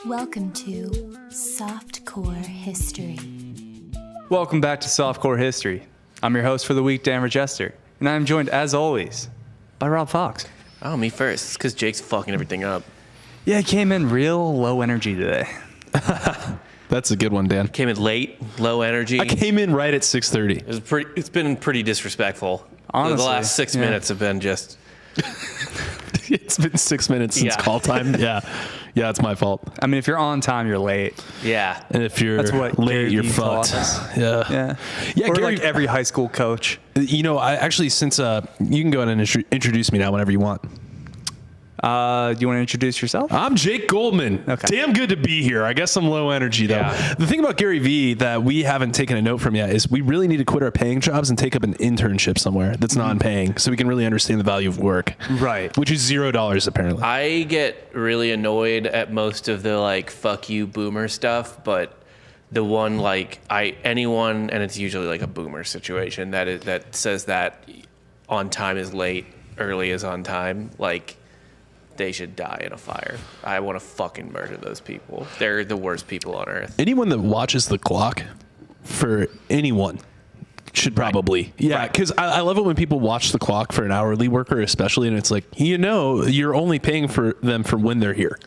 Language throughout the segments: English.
Welcome to Softcore History. Welcome back to Softcore History. I'm your host for the week, Dan Regester, and I'm joined, as always, by Rob Fox. Oh, me first. It's because Jake's fucking everything up. Yeah, he came in real low energy today. That's a good one, Dan. Came in late, low energy. I came in right at 6:30. It's been pretty disrespectful. Honestly, the last 6 minutes have been just... It's been 6 minutes since call time. Yeah, it's my fault. I mean, if you're on time, you're late. Yeah. And if you're That's what late, Gary you're Vee fucked. taught us. Yeah. Or Gary, like every high school coach. You know, I actually, since you can go ahead and introduce me now whenever you want. Do you want to introduce yourself? I'm Jake Goldman. Okay. Damn good to be here. I guess I'm low energy, though. Yeah. The thing about Gary Vee that we haven't taken a note from yet is we really need to quit our paying jobs and take up an internship somewhere that's non-paying so we can really understand the value of work. Right. Which is $0, apparently. I get really annoyed at most of the, like, fuck you boomer stuff, but the one, like, anyone, and it's usually like a boomer situation, that says that on time is late, early is on time, like... They should die in a fire. I want to fucking murder those people. They're the worst people on earth. Anyone that watches the clock for anyone should probably. Yeah, because I love it when people watch the clock for an hourly worker, especially, and it's like, you know, you're only paying for them for when they're here.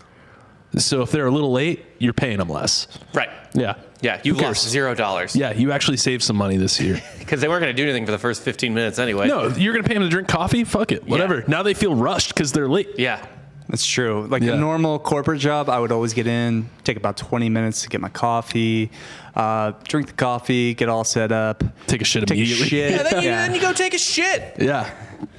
So if they're a little late, you're paying them less. Right. Yeah. Yeah, you've lost $0. Yeah, you actually saved some money this year. Because they weren't going to do anything for the first 15 minutes anyway. No, you're going to pay them to drink coffee? Fuck it. Whatever. Yeah. Now they feel rushed because they're late. Yeah. That's true. Like a normal corporate job, I would always get in, take about 20 minutes to get my coffee, drink the coffee, get all set up. Take a shit Take a immediately. shit. Yeah, then you go take a shit. Yeah.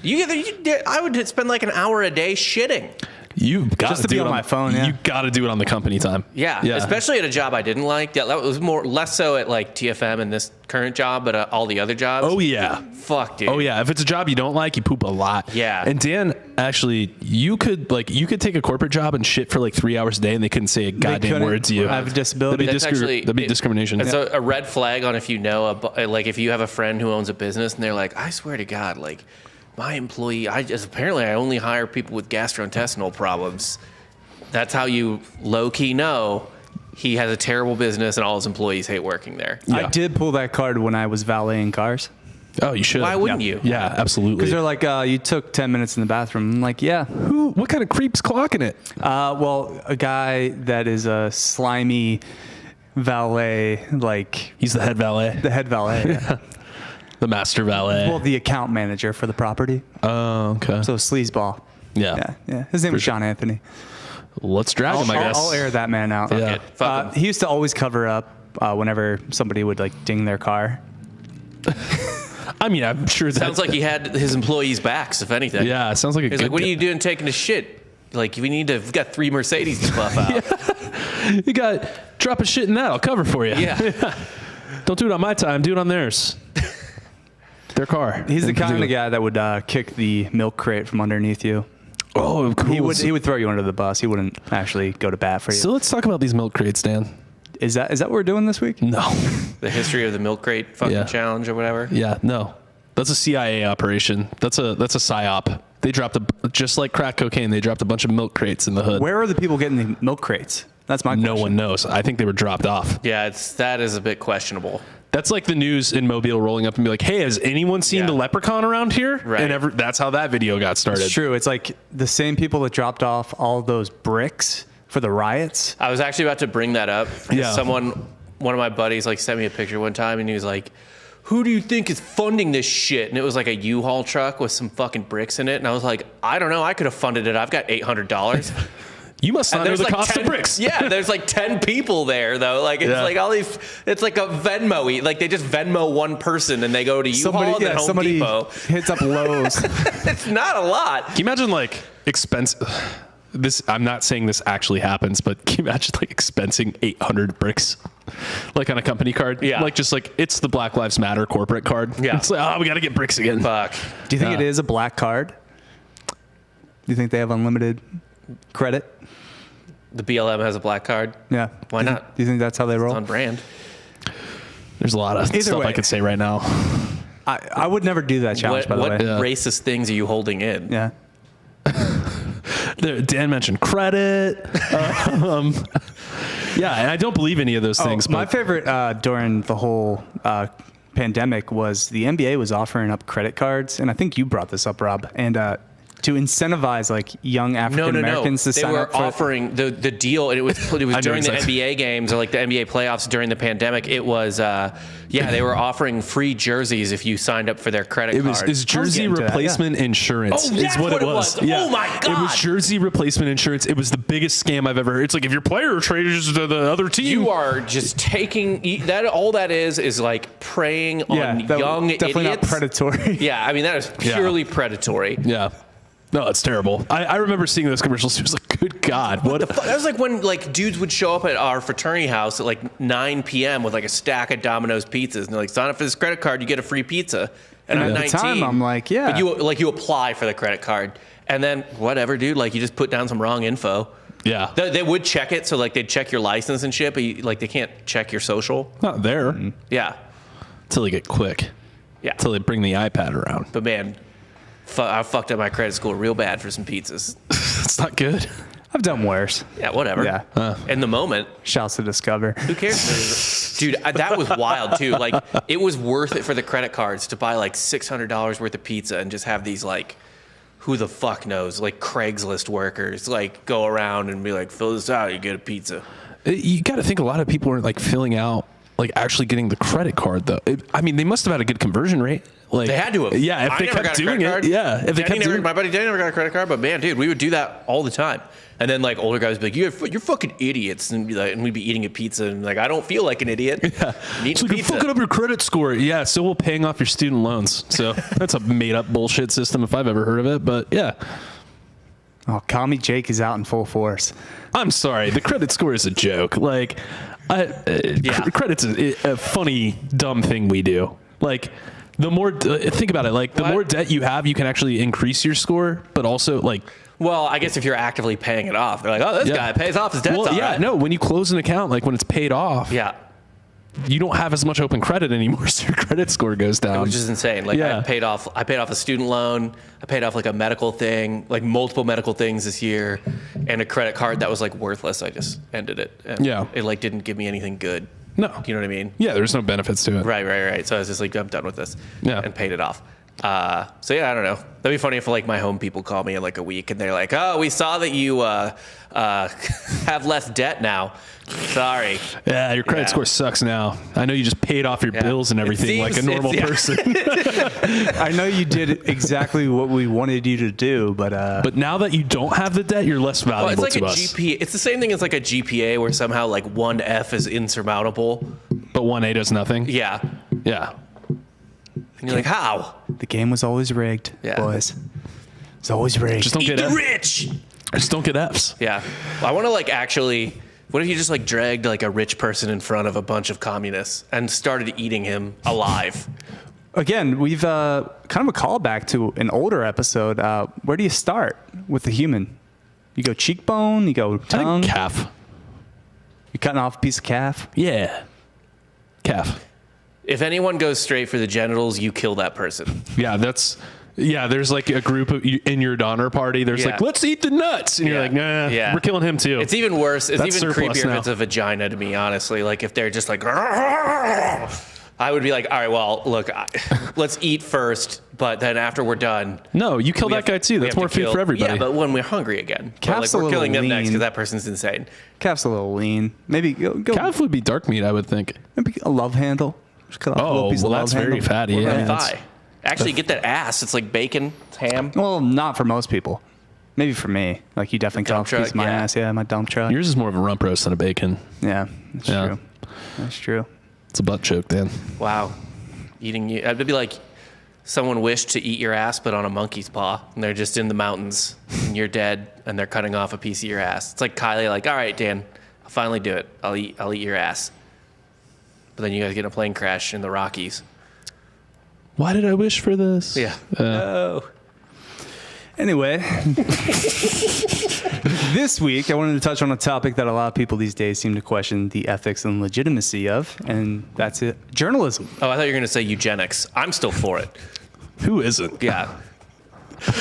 I would spend like an hour a day shitting. You got Just to be on my phone, yeah. You got to do it on the company time. Yeah, especially at a job I didn't like. Yeah, that was less so at like TFM and this current job, but all the other jobs. Oh, yeah. Fuck, dude. Oh, yeah. If it's a job you don't like, you poop a lot. Yeah. And Dan, actually, you could take a corporate job and shit for like 3 hours a day and they couldn't say a goddamn word to you. I have a disability. That'd be discrimination. It's a red flag on if you know, like if you have a friend who owns a business and they're like, I swear to God, like my employee, apparently I only hire people with gastrointestinal problems. That's how you low-key know he has a terrible business and all his employees hate working there. I did pull that card when I was valeting cars. Oh, you should. Why wouldn't you? Yeah, absolutely. Because they're like, you took 10 minutes in the bathroom. I'm like, yeah. What kind of creep's clocking it? Well, a guy that is a slimy valet, like... He's the head valet. The head valet, yeah. The master valet. Well, the account manager for the property. Oh, okay. So sleazeball. Yeah. Yeah. His name was John Anthony. Let's drag him, I guess. I'll air that man out. Yeah. Fuck him. He used to always cover up whenever somebody would like ding their car. I mean, I'm sure that... Sounds like he had his employees' backs, if anything. Yeah, it sounds like a He's good... like, what are you doing taking a shit? Like, we've got 3 Mercedes to buff out. You got... Drop a shit in that, I'll cover for you. Yeah. Don't do it on my time, do it on theirs. Their car. He's the kind of guy that would kick the milk crate from underneath you. Oh, cool. He would throw you under the bus. He wouldn't actually go to bat for you. So let's talk about these milk crates, Dan. Is that what we're doing this week? No. The history of the milk crate fucking challenge or whatever. Yeah, no. That's a CIA operation. That's a psyop. They dropped just like crack cocaine, they dropped a bunch of milk crates in the hood. Where are the people getting the milk crates? That's my question. No one knows. I think they were dropped off. Yeah, that is a bit questionable. That's like the news in Mobile rolling up and be like, hey, has anyone seen the leprechaun around here? Right. And that's how that video got started. It's true. It's like the same people that dropped off all those bricks for the riots. I was actually about to bring that up. Yeah. One of my buddies like sent me a picture one time and he was like, who do you think is funding this shit? And it was like a U-Haul truck with some fucking bricks in it. And I was like, I don't know. I could have funded it. I've got $800. You must not know the cost of bricks. Yeah, there's like 10 people there though. Like it's like all these. It's like a Venmo. Like they just Venmo one person and they go to U-Haul and Home Depot. Hits up Lowe's. It's not a lot. Can you imagine like expense? This I'm not saying this actually happens, but can you imagine like expensing 800 bricks, like on a company card? Yeah, like just like it's the Black Lives Matter corporate card. Yeah, it's like we got to get bricks again. Fuck. Do you think it is a black card? Do you think they have unlimited credit? The BLM has a black card. Yeah. Why not? Do you think that's how they roll? It's on brand. There's a lot of stuff I could say right now. I would never do that challenge, by the way. What racist things are you holding in? Yeah. Dan mentioned credit. Yeah, and I don't believe any of those things. My favorite during the whole pandemic was the NBA was offering up credit cards, and I think you brought this up, Rob, and to incentivize like young African Americans to sign up. They were offering the deal, and it was during the exactly. NBA games or like the NBA playoffs during the pandemic. It was they were offering free jerseys if you signed up for their credit card. Is jersey replacement insurance is what it was. Yeah. Oh my God. It was jersey replacement insurance. It was the biggest scam I've ever heard. It's like if your player trades to the other team. You are just taking that. All that is like preying on young definitely idiots. Not predatory. Yeah, I mean that is purely predatory. Yeah. No, it's terrible. I remember seeing those commercials. It was like, good God. What the fuck? That was like when like dudes would show up at our fraternity house at like 9 p.m. with like a stack of Domino's pizzas. And they're like, sign up for this credit card, you get a free pizza. And I'm 19. At the time, I'm like, yeah. But you apply for the credit card. And then whatever, dude, like you just put down some wrong info. Yeah. They would check it. So like they'd check your license and shit, but like they can't check your social. Not there. Mm-hmm. Yeah. Until they get quick. Yeah. Until they bring the iPad around. But man, I fucked up my credit score real bad for some pizzas. It's not good. I've done worse. Yeah, whatever. Yeah. In the moment. Shouts to Discover. Who cares? Dude, that was wild too. Like, it was worth it for the credit cards to buy like $600 worth of pizza and just have these like, who the fuck knows, like Craigslist workers, like go around and be like, fill this out, you get a pizza. You got to think a lot of people are like filling out, like actually getting the credit card though. I mean, they must have had a good conversion rate. Like They had to have. Yeah, if they kept doing it. Yeah, if they kept doing it. My buddy Danny never got a credit card, but man, dude, we would do that all the time. And then like older guys would be like, you're fucking idiots, and be like, and we'd be eating a pizza, and like, I don't feel like an idiot. Yeah. It's Like, you're fucking up your credit score. Yeah, so we're paying off your student loans. So that's a made up bullshit system if I've ever heard of it. But yeah. Oh, Call Me Jake is out in full force. I'm sorry. The credit score is a joke. Like, credit's a funny, dumb thing we do. Like, the more, think about it. Like, the more debt you have, you can actually increase your score, but also, like, well, I guess if you're actively paying it off, they're like, oh, this guy pays off his debts. Well, yeah, right. no, when you close an account, like when it's paid off, you don't have as much open credit anymore, so your credit score goes down. Which is insane. Like I paid off a student loan, I paid off like a medical thing, like multiple medical things this year, and a credit card that was like worthless. I just ended it. And it like didn't give me anything good. No. Do you know what I mean? Yeah, there's no benefits to it. Right. So I was just like, I'm done with this. Yeah. And paid it off. So yeah, I don't know. That'd be funny if like my home people call me in like a week and they're like, oh, we saw that you have less debt now. Sorry. Yeah, your credit score sucks now. I know you just paid off your bills and everything like a normal person. I know you did exactly what we wanted you to do, but now that you don't have the debt, you're less valuable it's like to a us. GPA. It's the same thing as like a GPA where somehow like one F is insurmountable, but one A does nothing. Yeah. And you're like, how? The game was always rigged, boys. It's always rigged. Just don't Eat get the F. rich. Just don't get Fs. Yeah. Well, I want to like actually. What if you just like dragged like a rich person in front of a bunch of communists and started eating him alive? Again, we've kind of a callback to an older episode. Where do you start with the human? You go cheekbone, you go tongue, I think calf. You're cutting off a piece of calf. Yeah, calf. If anyone goes straight for the genitals, you kill that person. Yeah, there's like a group in your Donner Party. There's like, let's eat the nuts. And you're like, nah, we're killing him too. It's even worse. It's That's even creepier now. if it's a vagina to me, honestly. Like if they're just like, I would be like, all right, well, look, let's eat first, but then after we're done. No, you kill that guy too. That's more food for everybody. Yeah, but when we're hungry again. Calf's like, we're killing them lean. next because that person's insane. Calf's a little lean. Maybe go. Calf would be dark meat, I would think. Maybe a love handle. Just cut off a little piece of love that's very handle. fatty. What Yeah, about thigh? Actually, get that ass. It's like bacon, it's ham. Well, not for most people. Maybe for me. Like you definitely cut off a piece of my ass. Yeah, my dump truck. Yours is more of a rump roast than a bacon. Yeah, that's true. That's true. It's a butt choke, Dan. Wow. Eating you. It'd be like someone wished to eat your ass, but on a monkey's paw. And they're just in the mountains, and you're dead, and they're cutting off a piece of your ass. It's like Kylie, like, all right, Dan, I'll finally do it. I'll eat your ass. But then you guys get in a plane crash in the Rockies. Why did I wish for this? Yeah. Anyway, this week I wanted to touch on a topic that a lot of people these days seem to question the ethics and legitimacy of, and that's it: journalism. Oh, I thought you were going to say eugenics. I'm still for it. Who isn't? Yeah.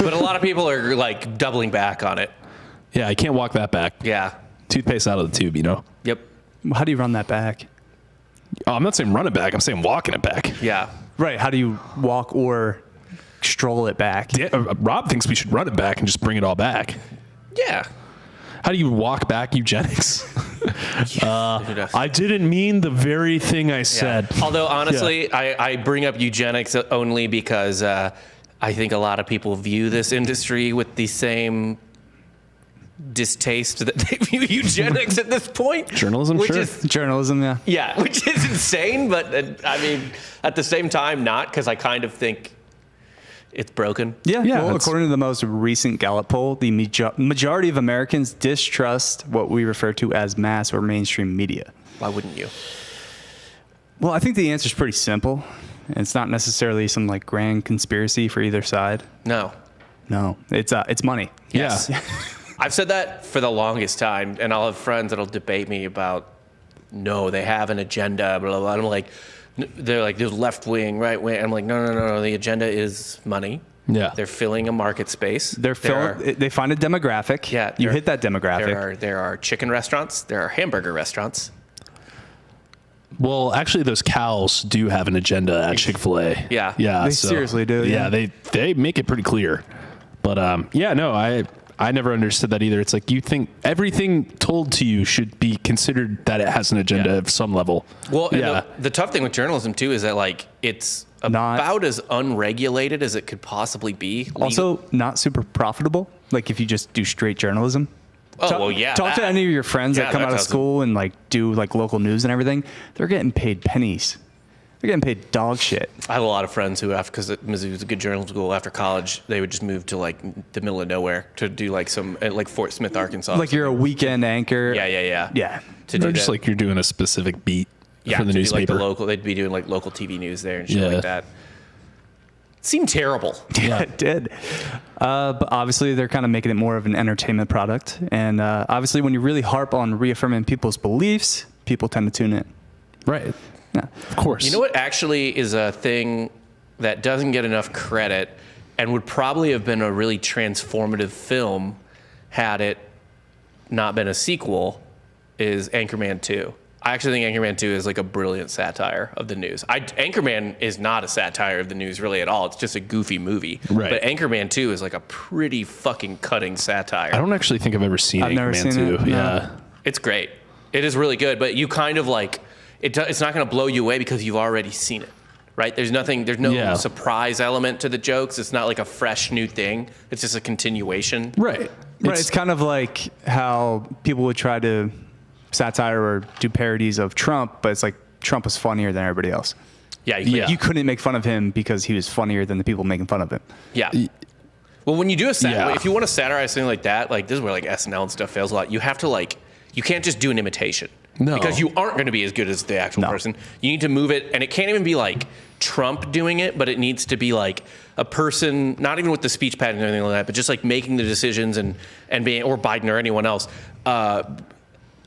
But a lot of people are like doubling back on it. Yeah, I can't walk that back. Yeah. Toothpaste out of the tube, you know? Yep. How do you run that back? Oh, I'm not saying run it back. I'm saying walking it back. Yeah. Right. How do you walk or stroll it back? Yeah, Rob thinks we should run it back and just bring it all back. Yeah. How do you walk back eugenics? I didn't mean the very thing I said. Yeah. Although, honestly, I bring up eugenics only because I think a lot of people view this industry with the same distaste that they view eugenics at this point. Journalism, which sure. is, Journalism, yeah. yeah, which is insane, but I mean, at the same time, not, because I kind of think it's broken. Yeah. Yeah, Well, that's- according to the most recent Gallup poll, the majority of Americans distrust what we refer to as mass or mainstream media. Why wouldn't you? Well, I think the answer is pretty simple. It's not necessarily some like grand conspiracy for either side. No. No, it's money. Yes. Yeah. I've said that for the longest time, and I'll have friends that'll debate me about, no, they have an agenda, blah, blah, blah. I'm like, they're like, there's left wing, right wing. I'm like, no. The agenda is money. Yeah. They're filling a market space. They find a demographic. Yeah. You hit that demographic. There are chicken restaurants. There are hamburger restaurants. Well, actually, those cows do have an agenda at Chick-fil-A. Yeah. Yeah. They seriously do, yeah. They make it pretty clear. But I never understood that either. It's like you think everything told to you should be considered that it has an agenda Yeah. of some level. Well, and yeah. the tough thing with journalism, too, is that, like, it's about as unregulated as it could possibly be. Also, not super profitable. Like if you just do straight journalism. Oh, well, yeah. Talk to that. any of your friends Yeah, that come that out of doesn't- school and like do like local news and everything. They're getting paid pennies. They're getting paid dog shit. I have a lot of friends who, because Mizzou was a good journalism school, after college, they would just move to, like, the middle of nowhere to do, like, some, like, Fort Smith, Arkansas. Like you're a weekend anchor. Yeah. Yeah. To do Or just that. like you're doing a specific beat Yeah, for the to do, newspaper. like the local, they'd be doing like local TV news there and shit Yeah. like that. It seemed terrible. Yeah, it did. But obviously, they're kind of making it more of an entertainment product. And obviously, when you really harp on reaffirming people's beliefs, people tend to tune in. Right. Yeah. Of course. You know what actually is a thing that doesn't get enough credit and would probably have been a really transformative film had it not been a sequel is Anchorman 2. I actually think Anchorman 2 is like a brilliant satire of the news. Anchorman is not a satire of the news really at all. It's just a goofy movie. Right. But Anchorman 2 is like a pretty fucking cutting satire. I don't actually think I've ever seen I've never Anchorman seen 2. it, no. Yeah. It's great. It is really good, but you kind of like, it's not going to blow you away because you've already seen it, right? There's no Yeah. surprise element to the jokes. It's not like a fresh new thing. It's just a continuation. Right. Right. It's kind of like how people would try to satire or do parodies of Trump, but it's like Trump was funnier than everybody else. Yeah. Yeah. You couldn't make fun of him because he was funnier than the people making fun of him. Yeah. Well, when you do Yeah. if you want to satirize something like that, like this is where like SNL and stuff fails a lot. You have to like, you can't just do an imitation. No. Because you aren't going to be as good as the actual No. person. You need to move it, and it can't even be like Trump doing it, but it needs to be like a person, not even with the speech pattern or anything like that, but just like making the decisions and being, or Biden or anyone else.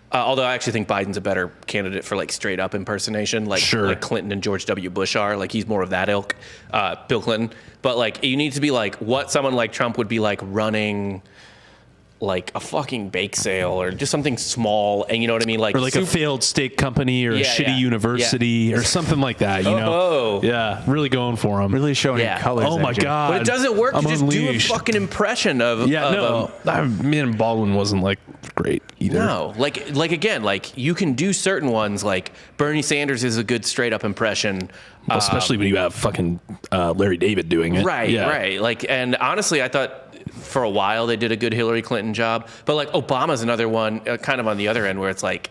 Although I actually think Biden's a better candidate for like straight up impersonation, like Sure. like Clinton and George W. Bush are. Like he's more of that ilk, Bill Clinton. But like you need to be like what someone like Trump would be like running, like a fucking bake sale or just something small, and you know what I mean, like Or like a failed steak company or a Yeah, shitty yeah. university or something like that, you know? Oh. Yeah, really going for them. Really showing Yeah. colors. Oh my there, Jim. God. But it doesn't work to I'm just do a unleashed. fucking impression of. Yeah, of no. I mean, Baldwin wasn't like great either. No, like again, like you can do certain ones. Like Bernie Sanders is a good straight up impression. Well, especially when you have fucking Larry David doing it. Right, Yeah. right. Like, and honestly, I thought for a while they did a good Hillary Clinton job. But like Obama's another one, kind of on the other end, where it's like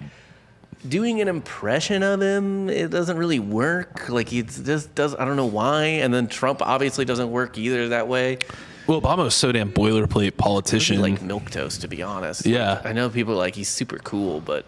doing an impression of him, it doesn't really work. Like he just does. I don't know why. And then Trump obviously doesn't work either that way. Well, Obama was so damn boilerplate politician. Like milquetoast, to be honest. Yeah. Like, I know people are like he's super cool, but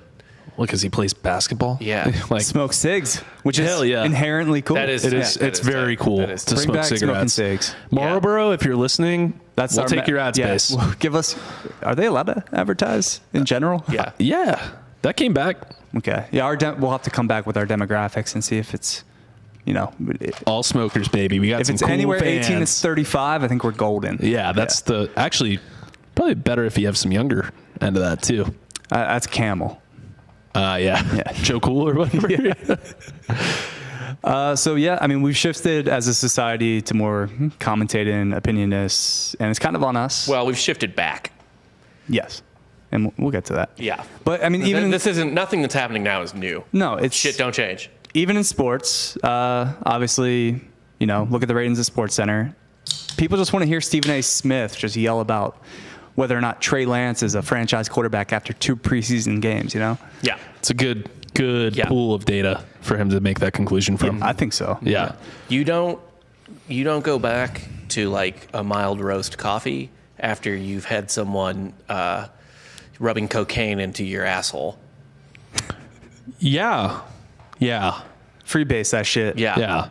because he plays basketball. Yeah. like Smoke cigs, which Hell is yeah. inherently cool. That is- it is. Yeah, It's that is very tight. cool That is to tight. Bring smoke back smoking cigarettes. cigs. Marlboro, if you're listening, we'll our take your ad yeah, space. well, give us. Are they allowed to advertise in general? yeah. Yeah, that came back. Okay. Yeah. We'll have to come back with our demographics and see if it's, All smokers, baby. We got if some it's cool anywhere fans. 18 to 35, I think we're golden. Yeah, that's the actually Probably better if you have some younger end of that too. That's Camel. Yeah. Joe Cool or whatever. So yeah, I mean, we've shifted as a society to more commentating, opinionists, and it's kind of on us. Well, we've shifted back. Yes, and we'll get to that. Yeah, but I mean, even this isn't nothing that's happening now is new. No, it's shit. Don't change. Even in sports, obviously, look at the ratings of Sports Center. People just want to hear Stephen A. Smith just yell about whether or not Trey Lance is a franchise quarterback after 2 preseason games. Yeah, it's a good pool of data for him to make that conclusion from. Yeah, I think so. Yeah. You don't go back to like a mild roast coffee after you've had someone rubbing cocaine into your asshole. Yeah. Freebase that shit. Yeah.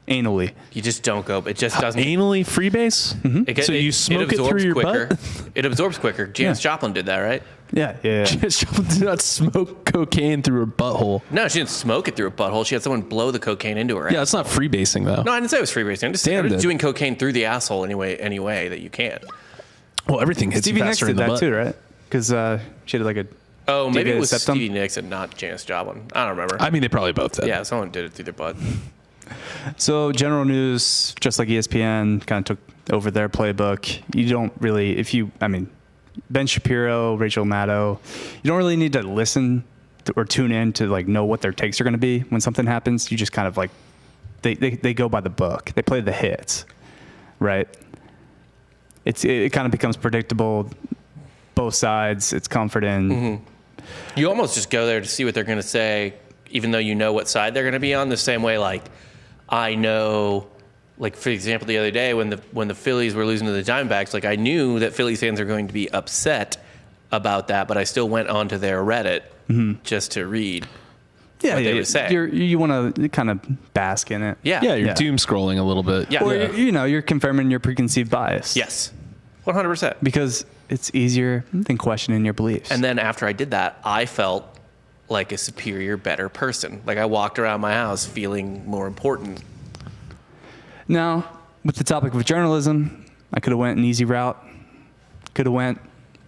Anally. You just don't go. It just doesn't. Anally freebase? Mm-hmm. So you smoke it through your quicker. butt? It absorbs quicker. Janis Joplin did that, right? Yeah. Janis Joplin did not smoke cocaine through her butthole. No, she didn't smoke it through her butthole. She had someone blow the cocaine into her. Yeah, it's not freebasing though. No, I didn't say it was freebasing. I'm just doing cocaine through the asshole any way that you can. Well, everything hits Stevie you Nicks faster did in the that butt. too, right? Because she had like a. Oh, maybe it was septum? Stevie Nicks and not Janis Joplin. I don't remember. I mean, they probably both did. Yeah, someone did it through their butt. So general news, just like ESPN, kind of took over their playbook. You don't really, Ben Shapiro, Rachel Maddow, you don't really need to listen or tune in to like know what their takes are going to be when something happens. You just kind of like, they go by the book. They play the hits, right? It kind of becomes predictable. Both sides, it's comforting. Mm-hmm. You almost just go there to see what they're going to say, even though you know what side they're going to be on. The same way, like I know, like for example, the other day when the Phillies were losing to the Diamondbacks, like I knew that Phillies fans are going to be upset about that, but I still went onto their Reddit just to read. What they would say. You want to kind of bask in it. Yeah, you're doom scrolling a little bit. Yeah, or you're confirming your preconceived bias. Yes, 100%. Because it's easier than questioning your beliefs. And then after I did that, I felt like a superior, better person. Like I walked around my house feeling more important. Now, with the topic of journalism, I could have went an easy route. Could have went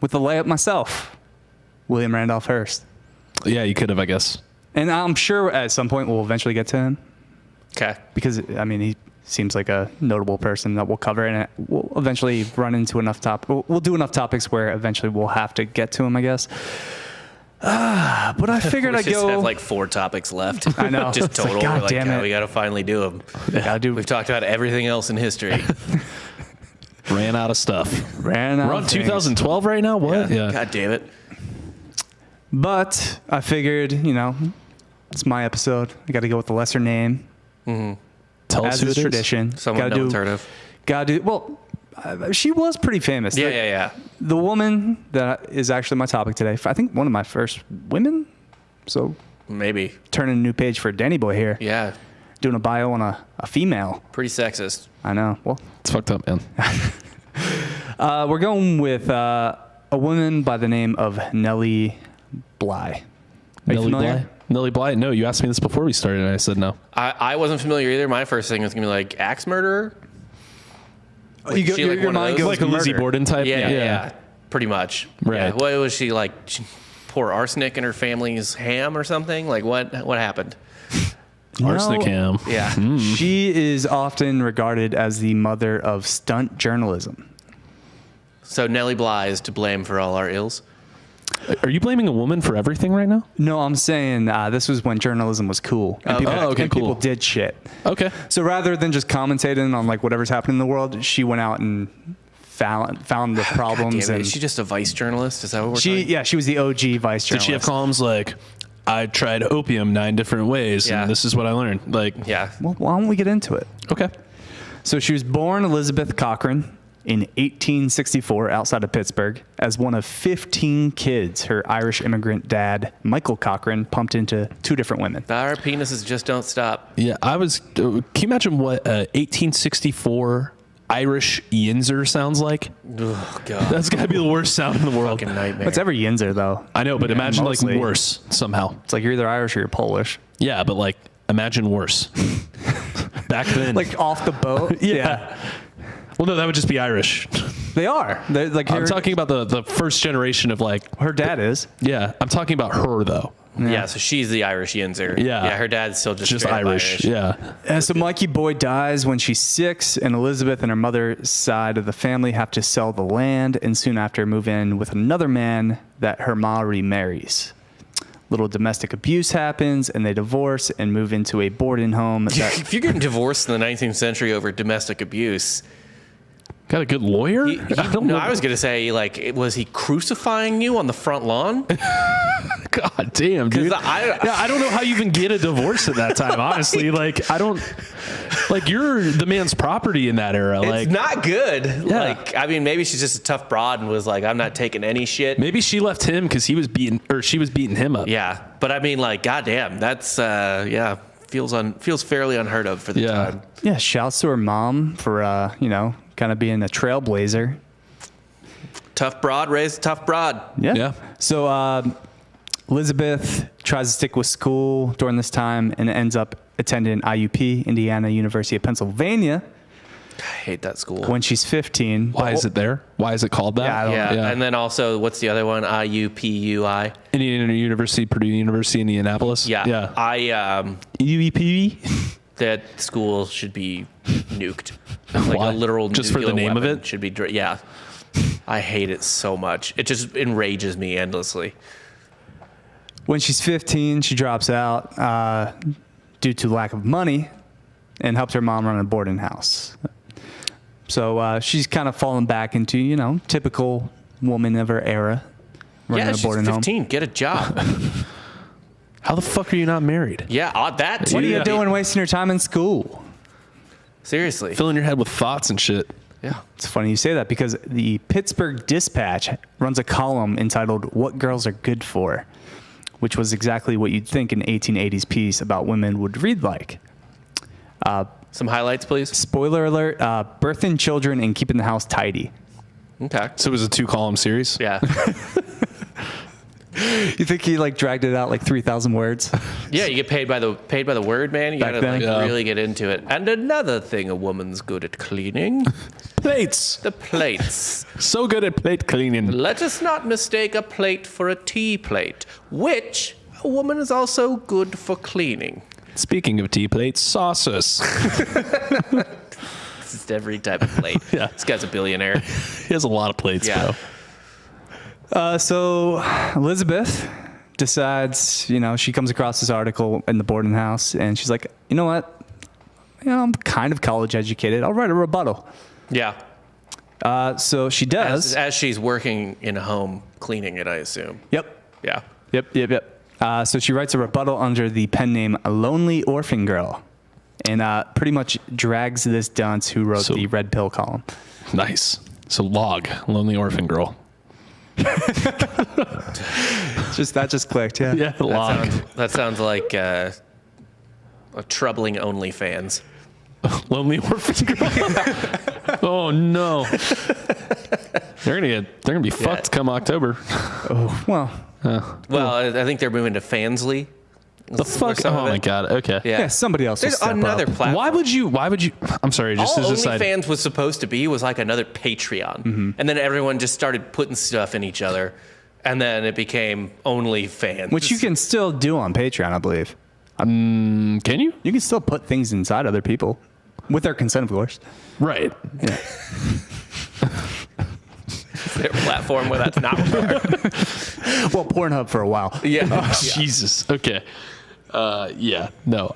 with the layup myself. William Randolph Hearst. Yeah, you could have, I guess. And I'm sure at some point we'll eventually get to him. Okay. Because, he seems like a notable person that we'll cover, and we'll eventually run into enough we'll do enough topics where eventually we'll have to get to him, I guess. But I figured I'd go. We have like 4 topics left. I know. Just total. Like, God we're damn it. We got to finally do them. We've talked about everything else in history. Ran out of stuff. We're on 2012 right now? What? Yeah. God damn it. But I figured, it's my episode. I got to go with the lesser name. Mm-hmm. Tell us who it is. Tradition. Someone no one's heard of. Well, she was pretty famous. Yeah. The woman that is actually my topic today, I think one of my first women. So maybe turning a new page for Danny Boy here. Yeah. Doing a bio on a female. Pretty sexist. I know. Well, it's fucked up, man. We're going with a woman by the name of Nellie Bly. Are you familiar? Nellie Bly? No, you asked me this before we started, and I said no. I wasn't familiar either. My first thing was going to be like axe murderer. Like, your mind goes like a Lizzie Borden type? Yeah. Pretty much. Right. Yeah. What was she like? She pour arsenic in her family's ham or something? Like what happened? Arsenic ham. Yeah. She is often regarded as the mother of stunt journalism. So Nellie Bly is to blame for all our ills? Are you blaming a woman for everything right now? No, I'm saying this was when journalism was cool. And people did shit. Okay. So rather than just commentating on like whatever's happening in the world, she went out and found the problems. God damn it. And Is she just a vice journalist? Is that what we're talking? Yeah, she was the OG vice journalist. Did she have columns like, I tried opium 9 different ways, and this is what I learned? Like, yeah. Well, why don't we get into it? Okay. So she was born Elizabeth Cochran in 1864 outside of Pittsburgh as one of 15 kids her Irish immigrant dad, Michael Cochran, pumped into 2 different women. Our penises just don't stop. Yeah, can you imagine what 1864 Irish yinzer sounds like? Oh, God. That's got to be the worst sound in the world. Fucking nightmare. That's every yinzer, though. I know, but imagine mostly. like worse somehow. It's like you're either Irish or you're Polish. Yeah, but like imagine worse. Back then. Like off the boat? Yeah. Well, no, that would just be Irish. They are. They're like I'm talking about the first generation of like her dad is. Yeah, I'm talking about her though. Yeah, so she's the Irish Yinzer. Yeah. Her dad's still just straight up Irish. Yeah. And so Mikey Boyd dies when she's 6, and Elizabeth and her mother's side of the family have to sell the land and soon after move in with another man that her ma remarries. Little domestic abuse happens, and they divorce and move into a boarding home. That, If you're getting divorced in the 19th century over domestic abuse, Got a good lawyer? I was going to say, like, was he crucifying you on the front lawn? God damn, dude. I don't know how you even get a divorce at that time, honestly. Like, I don't... Like, you're the man's property in that era. It's not good. Yeah. Like, I mean, maybe she's just a tough broad and was like, I'm not taking any shit. Maybe she left him because she was beating him up. Yeah. But I mean, like, goddamn, that's, feels fairly unheard of for the time. yeah, shouts to her mom for, kind of being a trailblazer. Tough broad raised a tough broad. Yeah. So Elizabeth tries to stick with school during this time and ends up attending IUP, Indiana University of Pennsylvania, I hate that school. when she's 15. Why is it there? Why is it called that? Yeah, I don't Yeah. know. And then also, what's the other one? IUPUI. Indiana University, Purdue University, Indianapolis. Yeah. Yeah. UEP? That school should be nuked. Like Why? a literal Just for the nuclear name of weapon it? should be. Yeah. I hate it so much. It just enrages me endlessly. When she's 15, she drops out due to lack of money and helps her mom run a boarding house. So she's kind of fallen back into, typical woman of her era. Running Yeah, a she's boarding 15. Get a job. How the fuck are you not married? Yeah, that too. What are you doing wasting your time in school? Seriously. Filling your head with thoughts and shit. Yeah. It's funny you say that because the Pittsburgh Dispatch runs a column entitled What Girls Are Good For, which was exactly what you'd think an 1880s piece about women would read like. Some highlights, please. Spoiler alert, birthing children and keeping the house tidy. Okay. So it was a 2-column series? Yeah. You think he dragged it out 3,000 words? Yeah, you get paid by the word, man. You Back gotta then? Yeah. really get into it. And another thing a woman's good at cleaning, Plates. the plates. So good at plate cleaning. Let us not mistake a plate for a tea plate, which a woman is also good for cleaning. Speaking of tea plates, sauces. It's every type of plate. Yeah. This guy's a billionaire. He has a lot of plates, Yeah. bro. So Elizabeth decides, she comes across this article in the boarding house and she's like, you know what? I'm kind of college educated. I'll write a rebuttal. Yeah. So she does. As she's working in a home cleaning it, I assume. Yep. Yeah. Yep. So she writes a rebuttal under the pen name Lonely Orphan Girl and pretty much drags this dunce who wrote the Red Pill column. Nice. So log, lonely orphan girl. That just clicked, yeah. Yeah, log. That sounds like a troubling OnlyFans. Lonely orphan girl. Oh no. They're gonna be fucked come October. Well, Well, I think they're moving to Fansly. The fuck? Oh my god. Okay. yeah, somebody else will There's step another up. platform. Why would you? I'm sorry. Just All as a side. OnlyFans was supposed to be was like another Patreon, and then everyone just started putting stuff in each other, and then it became OnlyFans. Which you can still do on Patreon, I believe. Can you? You can still put things inside other people with their consent, of course. Right. their platform where that's not required. Well, Pornhub for a while. Yeah. Jesus. Okay. Yeah. No.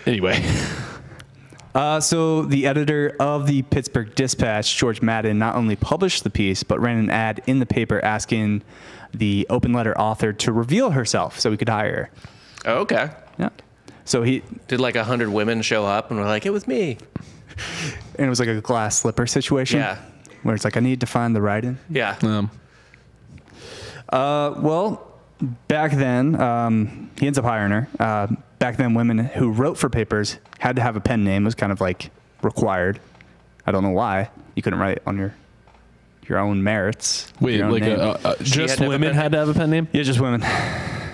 Anyway. So the editor of the Pittsburgh Dispatch, George Madden, not only published the piece, but ran an ad in the paper asking the open letter author to reveal herself so we could hire her. Oh, okay. Yeah. So he, Did like 100 women show up and were like, it was me. and it was like a glass slipper situation. Yeah. Where it's like, I need to find the writing. Yeah. Well, back then, he ends up hiring her. Back then, women who wrote for papers had to have a pen name. It was kind of like required. I don't know why. You couldn't write on your own merits. Wait, your own like name. just had to have a women pen had to have a pen name? Yeah, just women.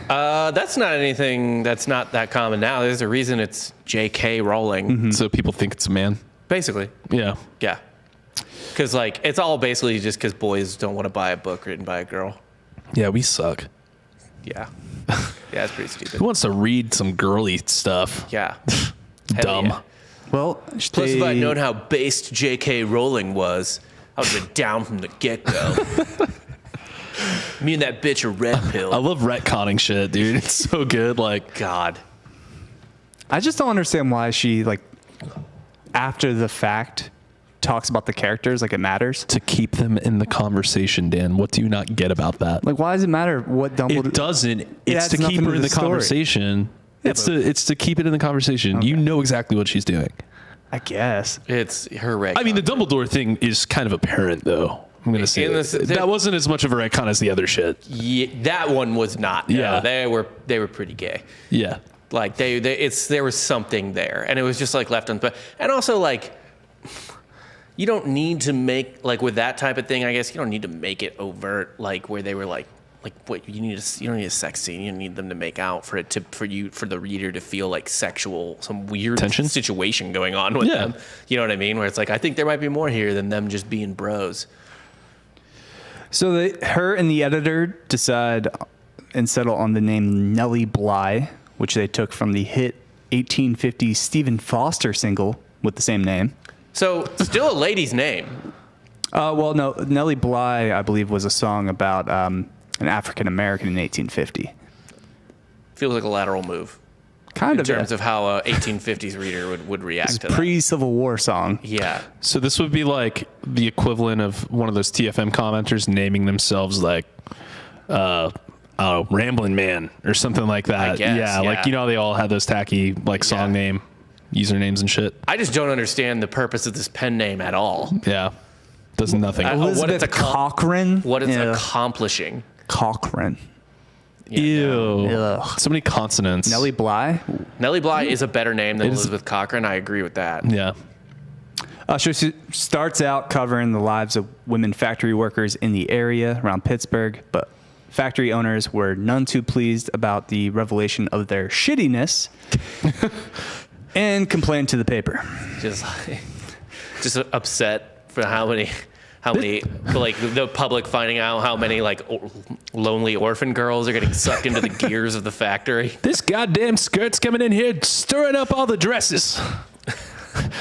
That's not anything that's not that common now. There's a reason it's J.K. Rowling. So people think it's a man. Basically. Yeah. Yeah. Because like it's all basically just because boys don't want to buy a book written by a girl. Yeah, we suck. Yeah. Yeah, it's pretty stupid. Who wants to read some girly stuff? Yeah. Dumb. Yeah. Well, Plus, if I'd known how based J.K. Rowling was, I would have been down from the get-go. Me and that bitch are red pill. I love retconning shit, dude. It's so good. Like, God. I just don't understand why she, like, after the fact, talks about the characters like it matters. to keep them in the conversation, Dan. What do you not get about that? Like, why does it matter what Dumbledore... It doesn't. It's adds to keep nothing her to in the the story. conversation. Yeah, It's to keep it in the conversation. You know exactly what she's doing. I guess. It's her retcon. I mean, the Dumbledore thing is kind of apparent, though. I'm gonna say that wasn't as much of a retcon as the other shit. Yeah, that one was not. No, Yeah. they were pretty gay. Yeah. Like there was something there, and it was just like left unput. And also like, you don't need to make like with that type of thing. I guess you don't need to make it overt, like where they were like what you don't need a sex scene. You don't need them to make out for the reader to feel like sexual, some weird Tension? situation going on with them. You know what I mean? Where it's like I think there might be more here than them just being bros. So her and the editor decide and settle on the name Nellie Bly, which they took from the hit 1850 Stephen Foster single with the same name. So still a lady's name. Well, no, Nellie Bly, I believe, was a song about an African American in 1850. Feels like a lateral move. Kind in of terms of how a 1850s reader would react to that. Pre-Civil War song. Yeah. So this would be like the equivalent of one of those TFM commenters naming themselves like, Rambling Man or something like that. I guess, yeah, like, you know, they all had those tacky like song name usernames and shit. I just don't understand the purpose of this pen name at all. Yeah. Does nothing. Elizabeth Cochran. What it's accomplishing. Cochran. Ew. Ugh. So many consonants. Nellie Bly. Nellie Bly is a better name than It is- Elizabeth Cochran. I agree with that. Yeah. She starts out covering the lives of women factory workers in the area around Pittsburgh, but factory owners were none too pleased about the revelation of their shittiness and complained to the paper. Just upset for how many like the public finding out how many like lonely orphan girls are getting sucked into the gears of the factory. This goddamn skirt's coming in here stirring up all the dresses.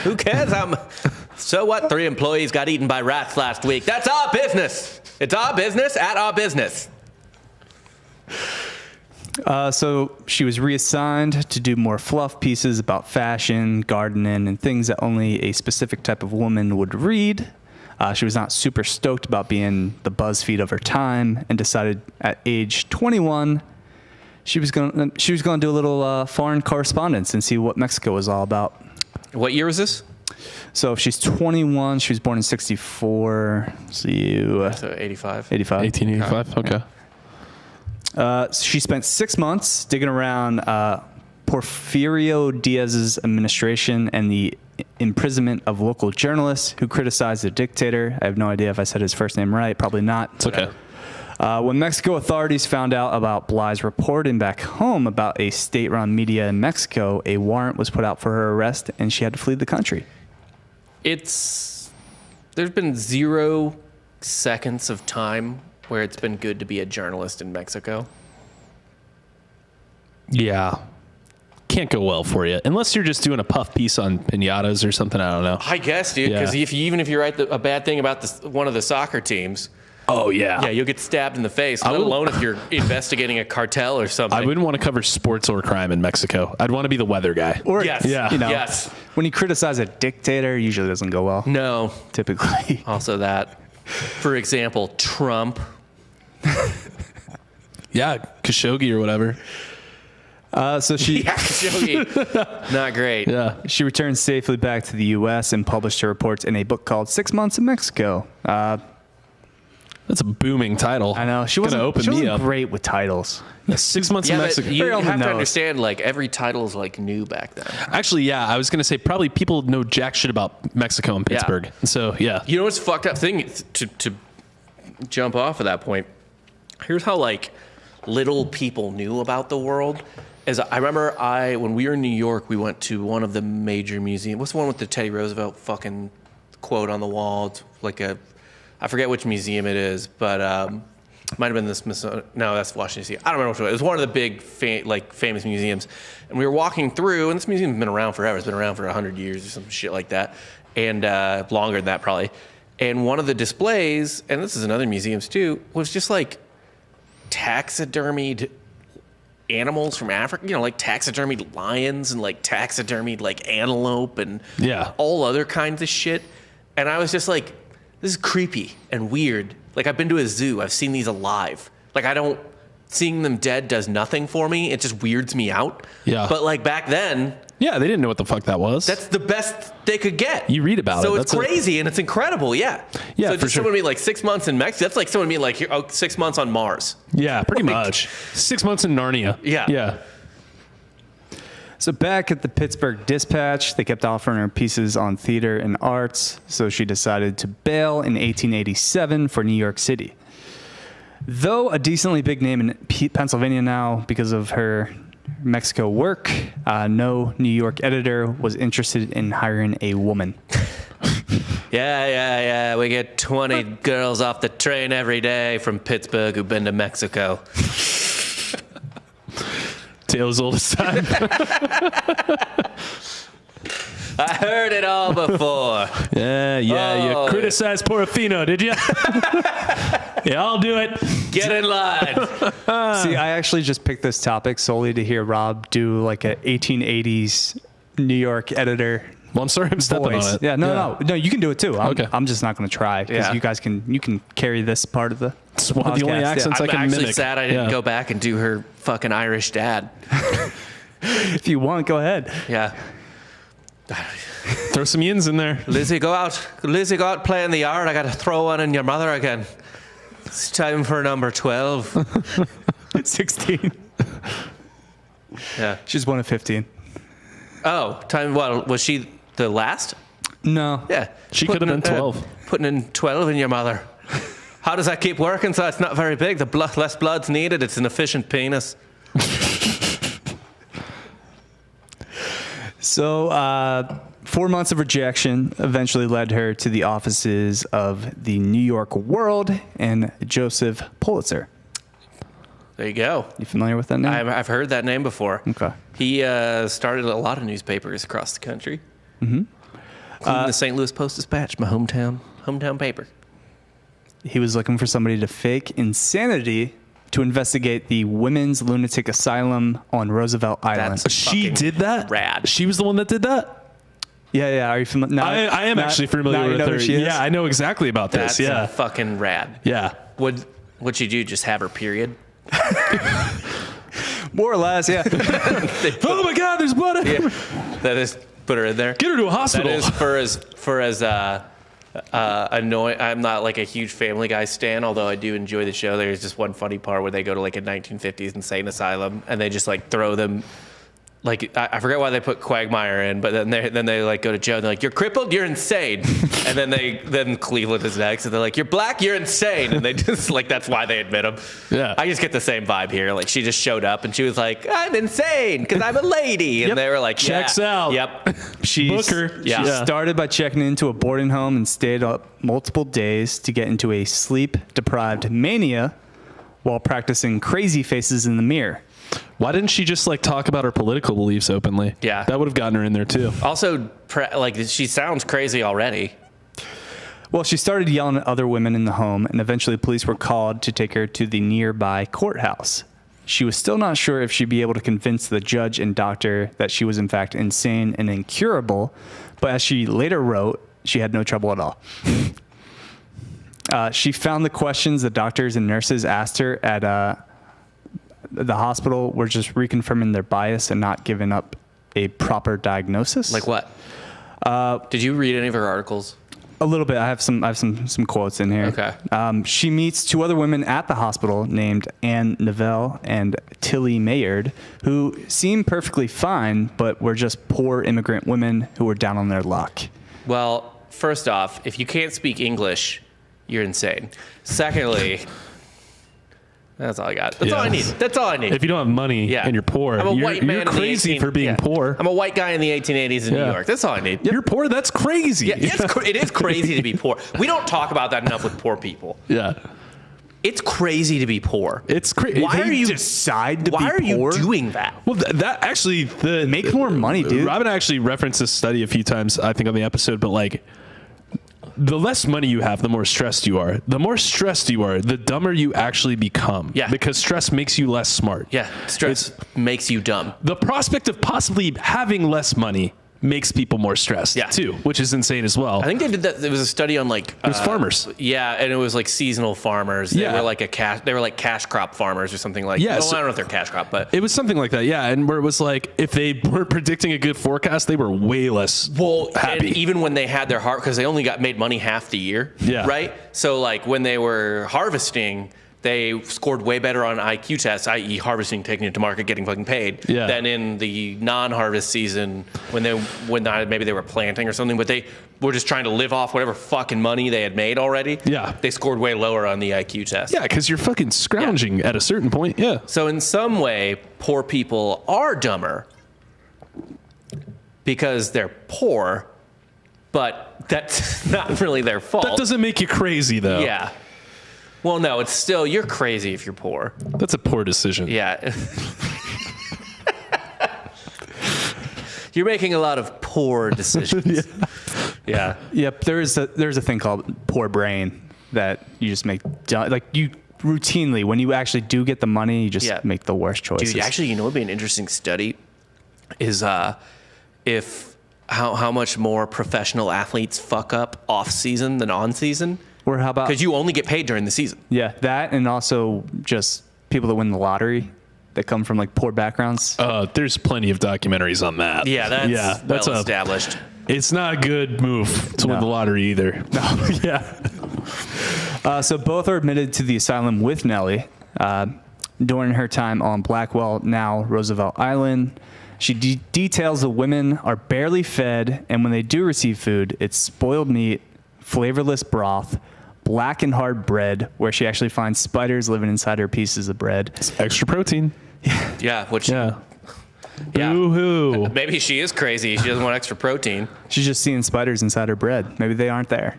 Who cares? So what? 3 employees got eaten by rats last week. That's our business. It's our business at our business. So she was reassigned to do more fluff pieces about fashion, gardening, and things that only a specific type of woman would read. She was not super stoked about being the BuzzFeed of her time and decided at age 21 she was going to do a little foreign correspondence and see what Mexico was all about. What year was this? So if she's 21, she was born in 64. So 85. 85. 1885. Okay. She spent 6 months digging around Porfirio Diaz's administration and the imprisonment of local journalists who criticized the dictator. I have no idea if I said his first name right. Probably not. It's okay. When Mexico authorities found out about Bly's reporting back home about a state-run media in Mexico, a warrant was put out for her arrest, and she had to flee the country. There's been 0 seconds of time where it's been good to be a journalist in Mexico. Yeah. Can't go well for you unless you're just doing a puff piece on piñatas or something. I don't know. I guess, dude, because even if you write a bad thing about one of the soccer teams, Oh yeah. you'll get stabbed in the face. Let alone if you're investigating a cartel or something. I wouldn't want to cover sports or crime in Mexico. I'd want to be the weather guy. Or, Yes. Yeah. Yes. when you criticize a dictator, it usually doesn't go well, No. typically. Also that. For example, Trump. Yeah, Khashoggi or whatever. So she Not great. Yeah. she returned safely back to the U.S. and published her reports in a book called 6 Months in Mexico. That's a booming title. I know. She Gonna wasn't great with titles. 6 months Yeah, in but Mexico. you Very on the have to nose. understand, like, every title is, like, new back then. Actually, yeah, I was going to say probably people know jack shit about Mexico and Pittsburgh. So, yeah. You know what's fucked up thing to jump off of that point? Here's how like little people knew about the world. As I remember, when we were in New York, we went to one of the major museums. What's the one with the Teddy Roosevelt fucking quote on the wall. It's like I forget which museum it is, but might have been the Smithsonian. No, that's Washington, D.C. I don't remember which one. It was one of the big famous museums. And we were walking through, and this museum's been around forever. It's been around for 100 years or some shit like that, and longer than that probably. And one of the displays, and this is in other museums too, was just like taxidermied animals from Africa, like taxidermied lions and like taxidermied like antelope and all other kinds of shit. And I was just like, this is creepy and weird. Like, I've been to a zoo. I've seen these alive. Like, seeing them dead does nothing for me. It just weirds me out. Yeah. But like back then. Yeah, they didn't know what the fuck that was. That's the best they could get. You read about it. So it's crazy and it's incredible. Yeah. Yeah. So just someone being like 6 months in Mexico. That's like someone being like 6 months on Mars. Yeah, pretty much. 6 months in Narnia. Yeah. Yeah. So back at the Pittsburgh Dispatch, they kept offering her pieces on theater and arts, so she decided to bail in 1887 for New York City. Though a decently big name in Pennsylvania now because of her Mexico work, no New York editor was interested in hiring a woman. Yeah. We get 20 girls off the train every day from Pittsburgh who've been to Mexico. Tales all the time. I heard it all before. Yeah. You criticized Portofino, did you? Yeah, I'll do it. Get in line. See, I actually just picked this topic solely to hear Rob do like a 1880s New York editor. Well, I'm sorry I'm stepping on it. Yeah, no, you can do it too. Okay. I'm just not going to try because you guys can carry this part of the. It's one of the only accents I can mimic. I'm actually sad I didn't go back and do her fucking Irish dad. If you want, go ahead. Yeah. Throw some yins in there. Lizzie, go out play in the yard. I got to throw one in your mother again. It's time for number 12. 16. Yeah. She's one of 15. Oh, time. Well, was she the last? No. Yeah. She could have been 12. Putting in 12 in your mother. How does that keep working so it's not very big? Less blood's needed. It's an efficient penis. So 4 months of rejection eventually led her to the offices of the New York World and Joseph Pulitzer. There you go. You familiar with that name? I've heard that name before. Okay. He started a lot of newspapers across the country. Mm-hmm. Including the St. Louis Post-Dispatch, my hometown paper. He was looking for somebody to fake insanity to investigate the women's lunatic asylum on Roosevelt Island. She did that? Rad. She was the one that did that? Yeah. Are you familiar? I am actually familiar with her. Yeah, I know exactly about this. That's fucking rad. Yeah. What'd you do? Just have her period? More or less, yeah. Oh my God, there's blood. Yeah. That is, put her in there. Get her to a hospital. That is for as annoying. I'm not like a huge Family Guy stan, although I do enjoy the show. There's just one funny part where they go to like a 1950s insane asylum and they just like throw them. Like, I forget why they put Quagmire in, but then they like go to Joe and they're like, you're crippled, you're insane. And then Cleveland is next and they're like, you're black, you're insane. And they just like, that's why they admit him. Yeah. I just get the same vibe here. Like, she just showed up and she was like, I'm insane because I'm a lady. And they were like, checks out. Yep. She Yeah. started by checking into a boarding home and stayed up multiple days to get into a sleep-deprived mania while practicing crazy faces in the mirror. Why didn't she just like talk about her political beliefs openly? Yeah. That would have gotten her in there too. Also, like, she sounds crazy already. Well, she started yelling at other women in the home, and eventually police were called to take her to the nearby courthouse. She was still not sure if she'd be able to convince the judge and doctor that she was in fact insane and incurable, but as she later wrote, she had no trouble at all. She found the questions the doctors and nurses asked her at the hospital were just reconfirming their bias and not giving up a proper diagnosis. Like what? Did you read any of her articles? A little bit. I have some quotes in here. Okay. She meets two other women at the hospital named Anne Neville and Tilly Mayard, who seem perfectly fine, but were just poor immigrant women who were down on their luck. Well, first off, if you can't speak English, you're insane. Secondly, That's all I got. That's all I need. That's all I need. If you don't have money and you're poor, I'm a white man you're crazy for being poor. I'm a white guy in the 1880s in New York. That's all I need. You're poor? That's crazy. Yeah, it is crazy to be poor. We don't talk about that enough with poor people. Yeah. It's crazy to be poor. It's crazy. Why are you decide to be poor? Why are you doing that? Well, that actually make more money, dude. Robin actually referenced this study a few times, I think, on the episode. But like, the less money you have, the more stressed you are. The more stressed you are, the dumber you actually become. Yeah. Because stress makes you less smart. Yeah. Stress makes you dumb. The prospect of possibly having less money makes people more stressed too, which is insane as well. I think they did that. There was a study on like it was farmers. Yeah, and it was like seasonal farmers. They were like cash crop farmers or something like. Yeah, well, I don't know if they're cash crop, but it was something like that. Yeah, and where it was like if they weren't predicting a good forecast, they were way less happy. And even when they had their because they only made money half the year. Yeah. Right. So like when they were harvesting, they scored way better on IQ tests, i.e. harvesting, taking it to market, getting fucking paid, than in the non-harvest season when maybe they were planting or something, but they were just trying to live off whatever fucking money they had made already. Yeah. They scored way lower on the IQ test. Yeah, because you're fucking scrounging at a certain point. Yeah. So in some way, poor people are dumber because they're poor, but that's not really their fault. That doesn't make you crazy, though. Yeah. Well, no, it's still, you're crazy if you're poor. That's a poor decision. Yeah. You're making a lot of poor decisions. Yeah. Yep. There's a thing called poor brain that you just make, like you routinely, when you actually do get the money, you just make the worst choices. Dude, actually, would be an interesting study is how much more professional athletes fuck up off season than on season. Or how about, because you only get paid during the season. Yeah, that, and also just people that win the lottery that come from like poor backgrounds. There's plenty of documentaries on that. Yeah, that's well established. It's not a good move to win the lottery either. No. Yeah. So both are admitted to the asylum with Nellie during her time on Blackwell, now Roosevelt Island. She details the women are barely fed, and when they do receive food, it's spoiled meat, flavorless broth, black and hard bread, where she actually finds spiders living inside her pieces of bread. It's extra protein. Yeah, which... Yeah. Yeah. Boo-hoo. Maybe she is crazy. She doesn't want extra protein. She's just seeing spiders inside her bread. Maybe they aren't there.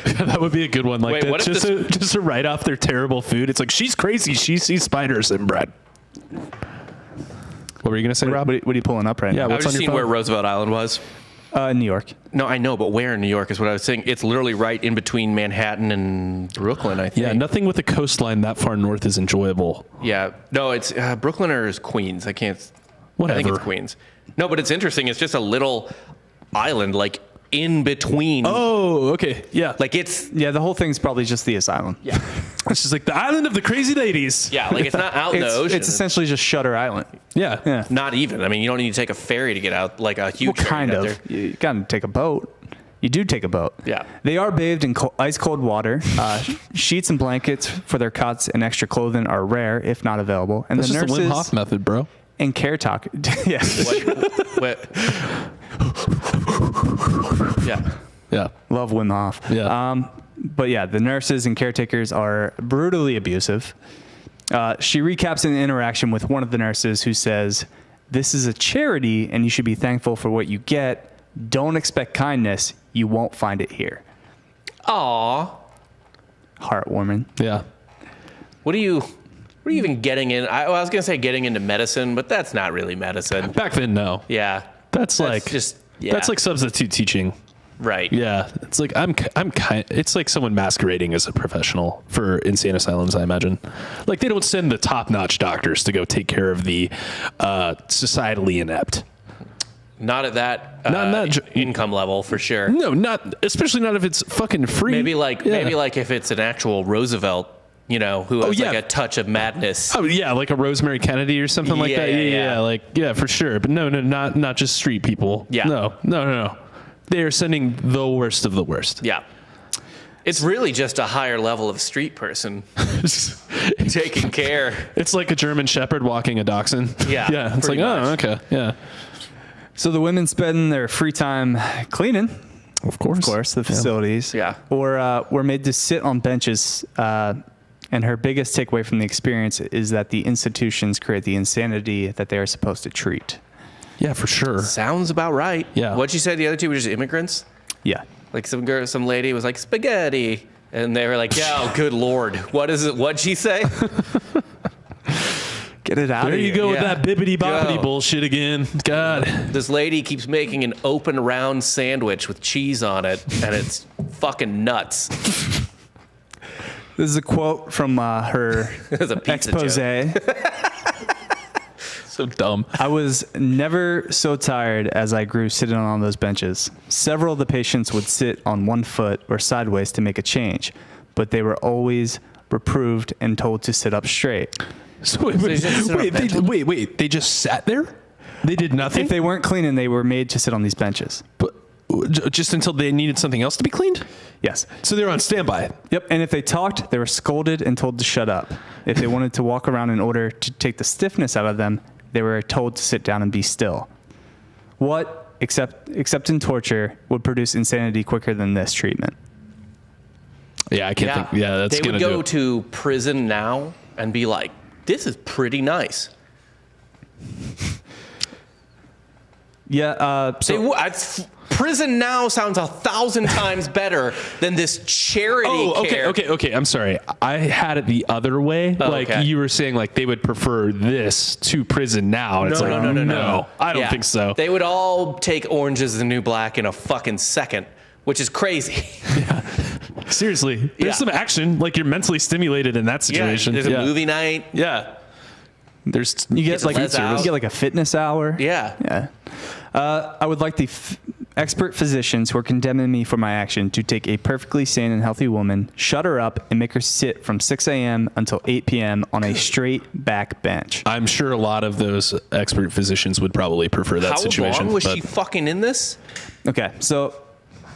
That would be a good one. Like, Wait, just to write off their terrible food. It's like, she's crazy. She sees spiders in bread. What were you going to say, Rob? What are you pulling up right now? I was just seeing where Roosevelt Island was. New York. No, I know, but where in New York is what I was saying. It's literally right in between Manhattan and Brooklyn, I think. Yeah, nothing with the coastline that far north is enjoyable. Yeah. No, it's Brooklyn or is Queens. I can't. Whatever. I think it's Queens. No, but it's interesting. It's just a little island, like in between. Oh, okay. Yeah. Like it's. Yeah, the whole thing's probably just the asylum. Yeah. It's just like the island of the crazy ladies. Yeah, like it's not out in the ocean. It's essentially just Shutter Island. Yeah. Yeah. Not even. I mean, you don't need to take a ferry to get out, like a huge Well, kind ferry out of. there. You gotta take a boat. You do take a boat. Yeah. They are bathed in ice cold water. Sheets and blankets for their cots and extra clothing are rare, if not available. And That's the just nurses the Wim Hof method, bro. and caretaker. Yes. What? Yeah. Yeah. Love Wim Hof. Yeah. But yeah, the nurses and caretakers are brutally abusive. She recaps an interaction with one of the nurses who says, "This is a charity and you should be thankful for what you get. Don't expect kindness. You won't find it here." Aw. Heartwarming. Yeah. What are you even getting in? I was going to say getting into medicine, but that's not really medicine. Back then, no. Yeah. That's like just, yeah. That's like substitute teaching. Right. Yeah. It's like it's like someone masquerading as a professional for insane asylums, I imagine. Like they don't send the top-notch doctors to go take care of the societally inept. Not at that income level for sure. No, especially not if it's fucking free. Maybe like if it's an actual Roosevelt, who has like a touch of madness. Oh yeah, like a Rosemary Kennedy or something like that. Yeah, for sure. But no, not just street people. Yeah. No. They are sending the worst of the worst. Yeah. It's really just a higher level of street person taking care. It's like a German Shepherd walking a dachshund. Yeah. Yeah. It's like, much. oh, okay. Yeah. So the women spend their free time cleaning, Of course, the facilities. Yeah. Or were made to sit on benches And her biggest takeaway from the experience is that the institutions create the insanity that they are supposed to treat. Yeah, for sure. Sounds about right. Yeah. What'd you say the other two were just immigrants? Yeah. Like some lady was like, spaghetti. And they were like, yeah, oh, good Lord. What is it? What'd she say? Get it out There of here. you go with Yeah. that bibbity boppity Go. bullshit again. God. This lady keeps making an open round sandwich with cheese on it, and it's fucking nuts. This is a quote from her It's a pizza expose. joke. So dumb. I was never so tired as I grew sitting on those benches. Several of the patients would sit on one foot or sideways to make a change, but they were always reproved and told to sit up straight. So wait, you just sit on a bench? wait. They just sat there? They did nothing? If they weren't cleaning, they were made to sit on these benches. But just until they needed something else to be cleaned? Yes. So they were on standby. Yep. And if they talked, they were scolded and told to shut up. If they wanted to walk around in order to take the stiffness out of them, they were told to sit down and be still. What, except in torture, would produce insanity quicker than this treatment? Yeah, I can't think. Yeah, that's They going would to do go it. to prison now and be like, this is pretty nice. Yeah. Prison now sounds 1,000 times better than this charity care. Okay. I'm sorry. I had it the other way. Like okay. you were saying, like they would prefer this to prison now. And it's like, no. I don't Yeah. think so. They would all take Orange is the New Black in a fucking second, which is crazy. Seriously, there's Yeah. some action. Like you're mentally stimulated in that situation. There's a movie night. Yeah. There's You get like lets out. you get like a fitness hour. Yeah. Yeah. I would like the expert physicians who are condemning me for my action to take a perfectly sane and healthy woman, shut her up, and make her sit from 6 a.m. until 8 p.m. on a straight back bench. I'm sure a lot of those expert physicians would probably prefer that How situation. long was but- she fucking in this? Okay, so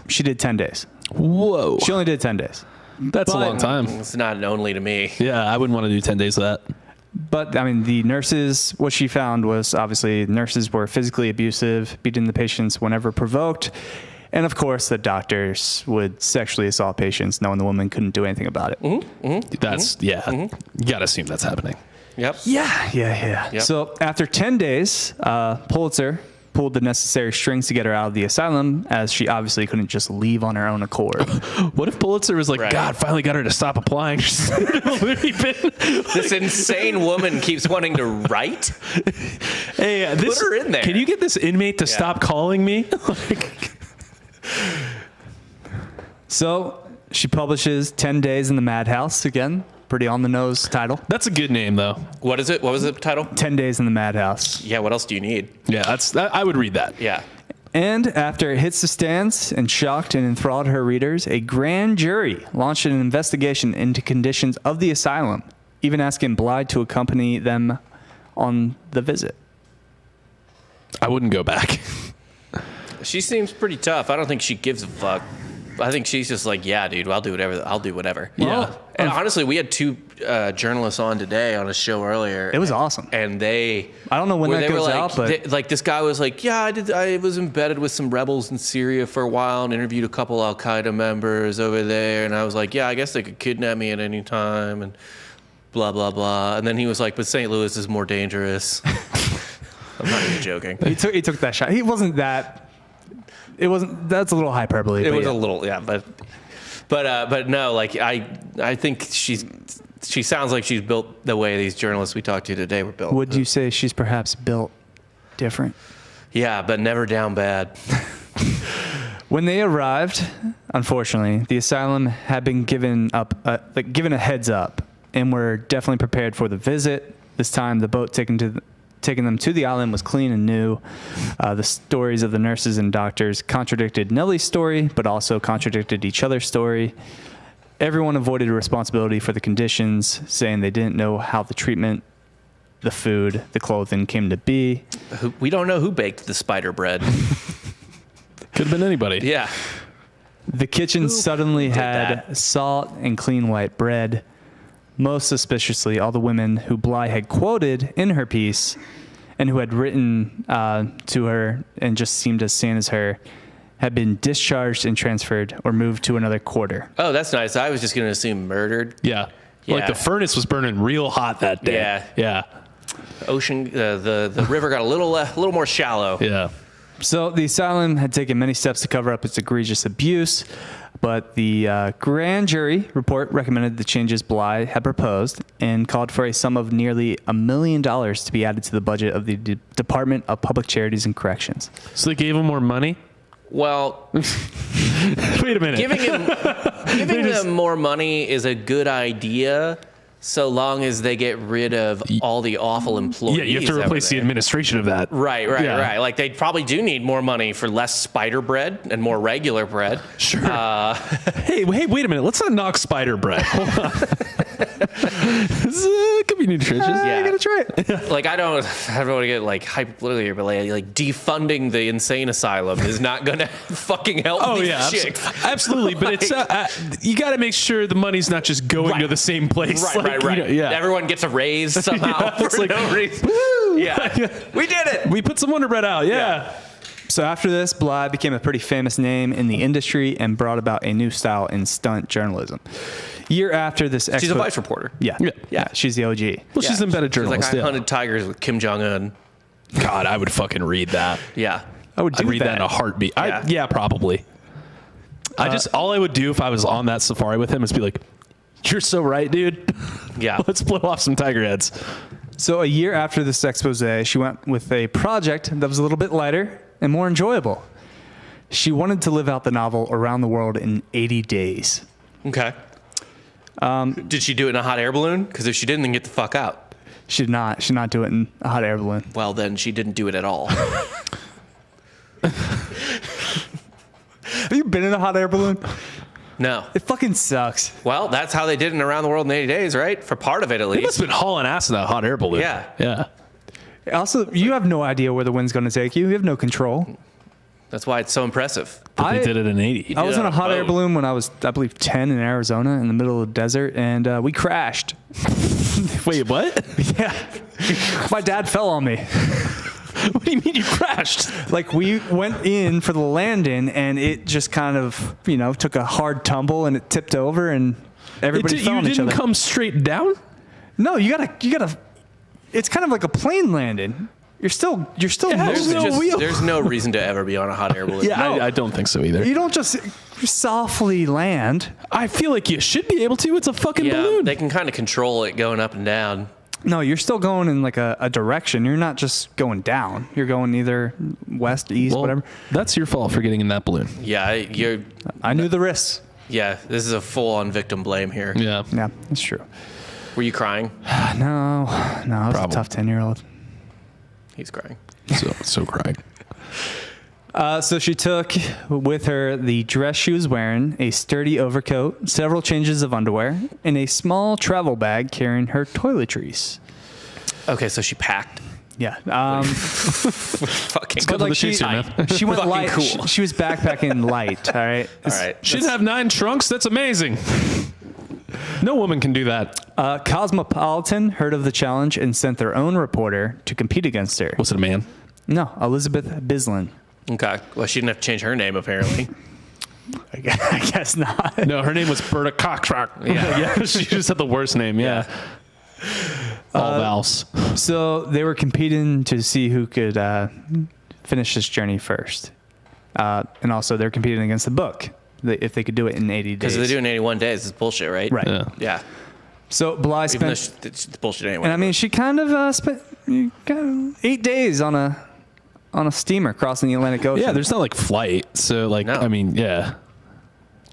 she did 10 days. Whoa. She only did 10 days. That's a long time. It's not only to me. Yeah, I wouldn't want to do 10 days of that. But, I mean, the nurses, what she found was obviously nurses were physically abusive, beating the patients whenever provoked. And, of course, the doctors would sexually assault patients knowing the woman couldn't do anything about it. That's, You got to assume that's happening. Yep. Yeah. Yep. So after 10 days, Pulitzer pulled the necessary strings to get her out of the asylum, as she obviously couldn't just leave on her own accord. What if Pulitzer was like, Right. God, finally got her to stop applying? She's This insane woman keeps wanting to write. Hey, this, her in there. Can you get this inmate to stop calling me? So she publishes 10 Days in the Madhouse, again, pretty on the nose title. That's a good name, though. What is it? What was the title? 10 Days in the Madhouse. Yeah, what else do you need? Yeah, I would read that. Yeah. And after it hits the stands and shocked and enthralled her readers, a grand jury launched an investigation into conditions of the asylum, even asking Bly to accompany them on the visit. I wouldn't go back. She seems pretty tough. I don't think she gives a fuck. I think she's just like, yeah, dude, I'll do whatever. I'll do whatever. Yeah. And honestly, we had two journalists on today on a show earlier. It was awesome. And I don't know when that they were goes like, out, but like this guy was like, yeah, I was embedded with some rebels in Syria for a while and interviewed a couple Al Qaeda members over there. And I was like, yeah, I guess they could kidnap me at any time and blah, blah, blah. And then he was like, but St. Louis is more dangerous. I'm not even joking. he took that shot. He wasn't that. It wasn't. That's a little hyperbole. It but was yeah. a little, yeah, but no, like I think she sounds like she's built the way these journalists we talked to today were built. Would you say she's perhaps built different? Yeah, but never down bad. When they arrived, unfortunately, the asylum had been given a heads up, and were definitely prepared for the visit. This time, the boat taking them to the island was clean and new. The stories of the nurses and doctors contradicted Nellie's story, but also contradicted each other's story. Everyone avoided responsibility for the conditions, saying they didn't know how the treatment, the food, the clothing came to be. We don't know who baked the spider bread. Could have been anybody. Yeah. The kitchen suddenly did had that? salt and clean white bread. Most suspiciously, all the women who Bly had quoted in her piece and who had written to her and just seemed as sane as her had been discharged and transferred or moved to another quarter. Oh, that's nice. I was just going to assume murdered. Yeah. Yeah. Like the furnace was burning real hot that day. Yeah. Yeah. Ocean, the river got a little more shallow. Yeah. So the asylum had taken many steps to cover up its egregious abuse, but the grand jury report recommended the changes Bly had proposed and called for a sum of nearly $1 million to be added to the budget of the Department of Public Charities and Corrections. So they gave him more money? Well, Wait a minute. giving them more money is a good idea, so long as they get rid of all the awful employees. Yeah, you have to replace the administration of that. Right. Yeah. Like they probably do need more money for less spider bread and more regular bread. Sure. Hey, wait a minute. Let's not knock spider bread. Hold on. This could be nutritious. Yeah. I gotta try it. Like I don't want to get like hyper-political here, but like defunding the insane asylum is not going to fucking help. Oh these yeah, chicks. absolutely. But it's you got to make sure the money's not just going to the same place. Right. You know, yeah. Everyone gets a raise somehow Yeah, it's for like, no reason. Yeah. We did it. We put some Wonder Bread out. Yeah. So after this, Bly became a pretty famous name in the industry and brought about a new style in stunt journalism. Year after this, She's a Vice reporter. Yeah, she's the OG. Well, she's an embedded She's like, journalist. I hunted tigers with Kim Jong-un. God, I would fucking read that. Yeah. I'd Read that in a heartbeat. Yeah, probably. All I would do if I was on that safari with him is be like, "You're so right, dude. Yeah. Let's blow off some tiger heads." So a year after this expose, she went with a project that was a little bit lighter and more enjoyable. She wanted to live out the novel Around the World in 80 days. Okay. Did she do it in a hot air balloon? Because if she didn't, then get the fuck out. She did not do it in a hot air balloon. Well, then she didn't do it at all. Have you been in a hot air balloon? No. It fucking sucks. Well, that's how they did it in Around the World in 80 days, right? For part of it, at He must least. have been hauling ass in that hot air balloon. Yeah. Yeah. Also, you have no idea where the wind's going to take you. You have no control. That's why it's so impressive. But they did it in 80. I was did in it a on a hot air boat. balloon when I was, I believe, 10 in Arizona in the middle of the desert, and we crashed. Wait, what? Yeah. My dad fell on me. What do you mean you crashed? Like, we went in for the landing, and it just kind of, took a hard tumble, and it tipped over, and everybody fell You on each didn't other. come straight down? No, you gotta. It's kind of like a plane landing. You're still There's moving. There's no reason to ever be on a hot air balloon. Yeah, No. I don't think so either. You don't just softly land. I feel like you should be able to. It's a fucking Yeah, balloon. they can kind of control it going up and down. No, you're still going in like a direction. You're not just going down. You're going either west, east, Well, whatever. That's your fault for getting in that balloon. Yeah, I knew the risks. Yeah, this is a full-on victim blame here. Yeah. Yeah, that's true. Were you crying? No, I was Probably. a tough 10-year-old. He's crying. So crying. So she took with her the dress she was wearing, a sturdy overcoat, several changes of underwear, and a small travel bag carrying her toiletries. Okay, so she packed. Yeah. Fucking Go to the chaser, man. She went Fucking light. cool. She was backpacking light. All right. All right. She didn't have 9 trunks. That's amazing. No woman can do that. Cosmopolitan heard of the challenge and sent their own reporter to compete against her. Was it a man? No, Elizabeth Bislin. Okay. Well, she didn't have to change her name, apparently. I guess not. No, her name was Berta Cockrock. Yeah, she just had the worst name. Yeah. All vowels. So they were competing to see who could finish this journey first. And also they're competing against the book, if they could do it in 80 days. Because if they do it in 81 days, it's bullshit, right? Right. Yeah. Yeah. So Bly Even though spent, it's bullshit anyway. and I mean, she kind of spent 8 days on a steamer crossing the Atlantic Ocean. Yeah, there's not like flight. So like, No. I mean, yeah.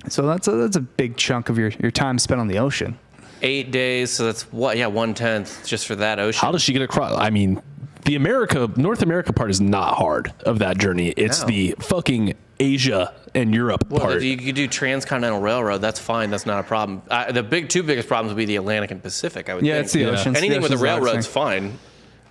So that's a big chunk of your time spent on the ocean. 8 days, so that's what? Yeah, 1/10 just for that ocean. How does she get across? I mean, the North America part is not hard of that journey. It's No. the fucking Asia and Europe Well, part. if you could do transcontinental railroad, that's fine. That's not a problem. The two biggest problems would be the Atlantic and Pacific, I would Yeah, think. it's the oceans. Anything with a ocean's the hardest railroad's thing. fine.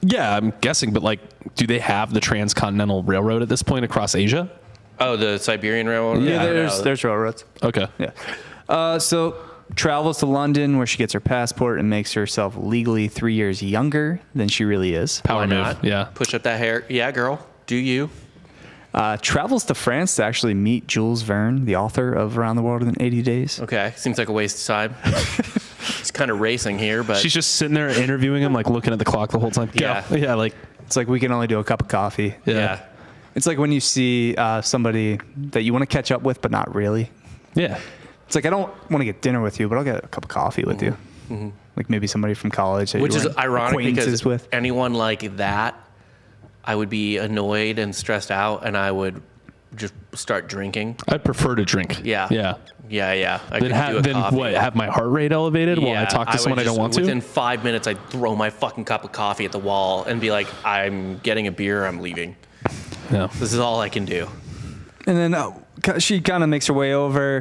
Yeah, I'm guessing, but like, do they have the transcontinental railroad at this point across Asia? Oh, the Siberian Railroad? Yeah, I don't know. there's railroads. Okay. Yeah. So travels to London where she gets her passport and makes herself legally 3 years younger than she really is. Power Why move. not? Yeah. Push up that hair. Yeah, girl. Do you? Travels to France to actually meet Jules Verne, the author of Around the World in 80 Days. Okay. Seems like a waste of time. It's kind of racing here, but She's just sitting there interviewing him, like looking at the clock the whole time. Yeah. Yeah, like, It's like we can only do a cup of coffee. yeah. It's like when you see somebody that you want to catch up with, but not really. yeah. It's like, I don't want to get dinner with you, but I'll get a cup of coffee with you. Like maybe somebody from college that Which you is weren't ironic acquaintances because with. anyone like that, I would be annoyed and stressed out, and I would just start drinking. I'd prefer to drink. Yeah. Yeah. Yeah. I Then, could do a coffee. what? Have my heart rate elevated while I talk to someone I don't want to? Within 5 minutes, I'd throw my fucking cup of coffee at the wall and be like, I'm getting a beer, I'm leaving. Yeah. This is all I can do. And then she kind of makes her way over.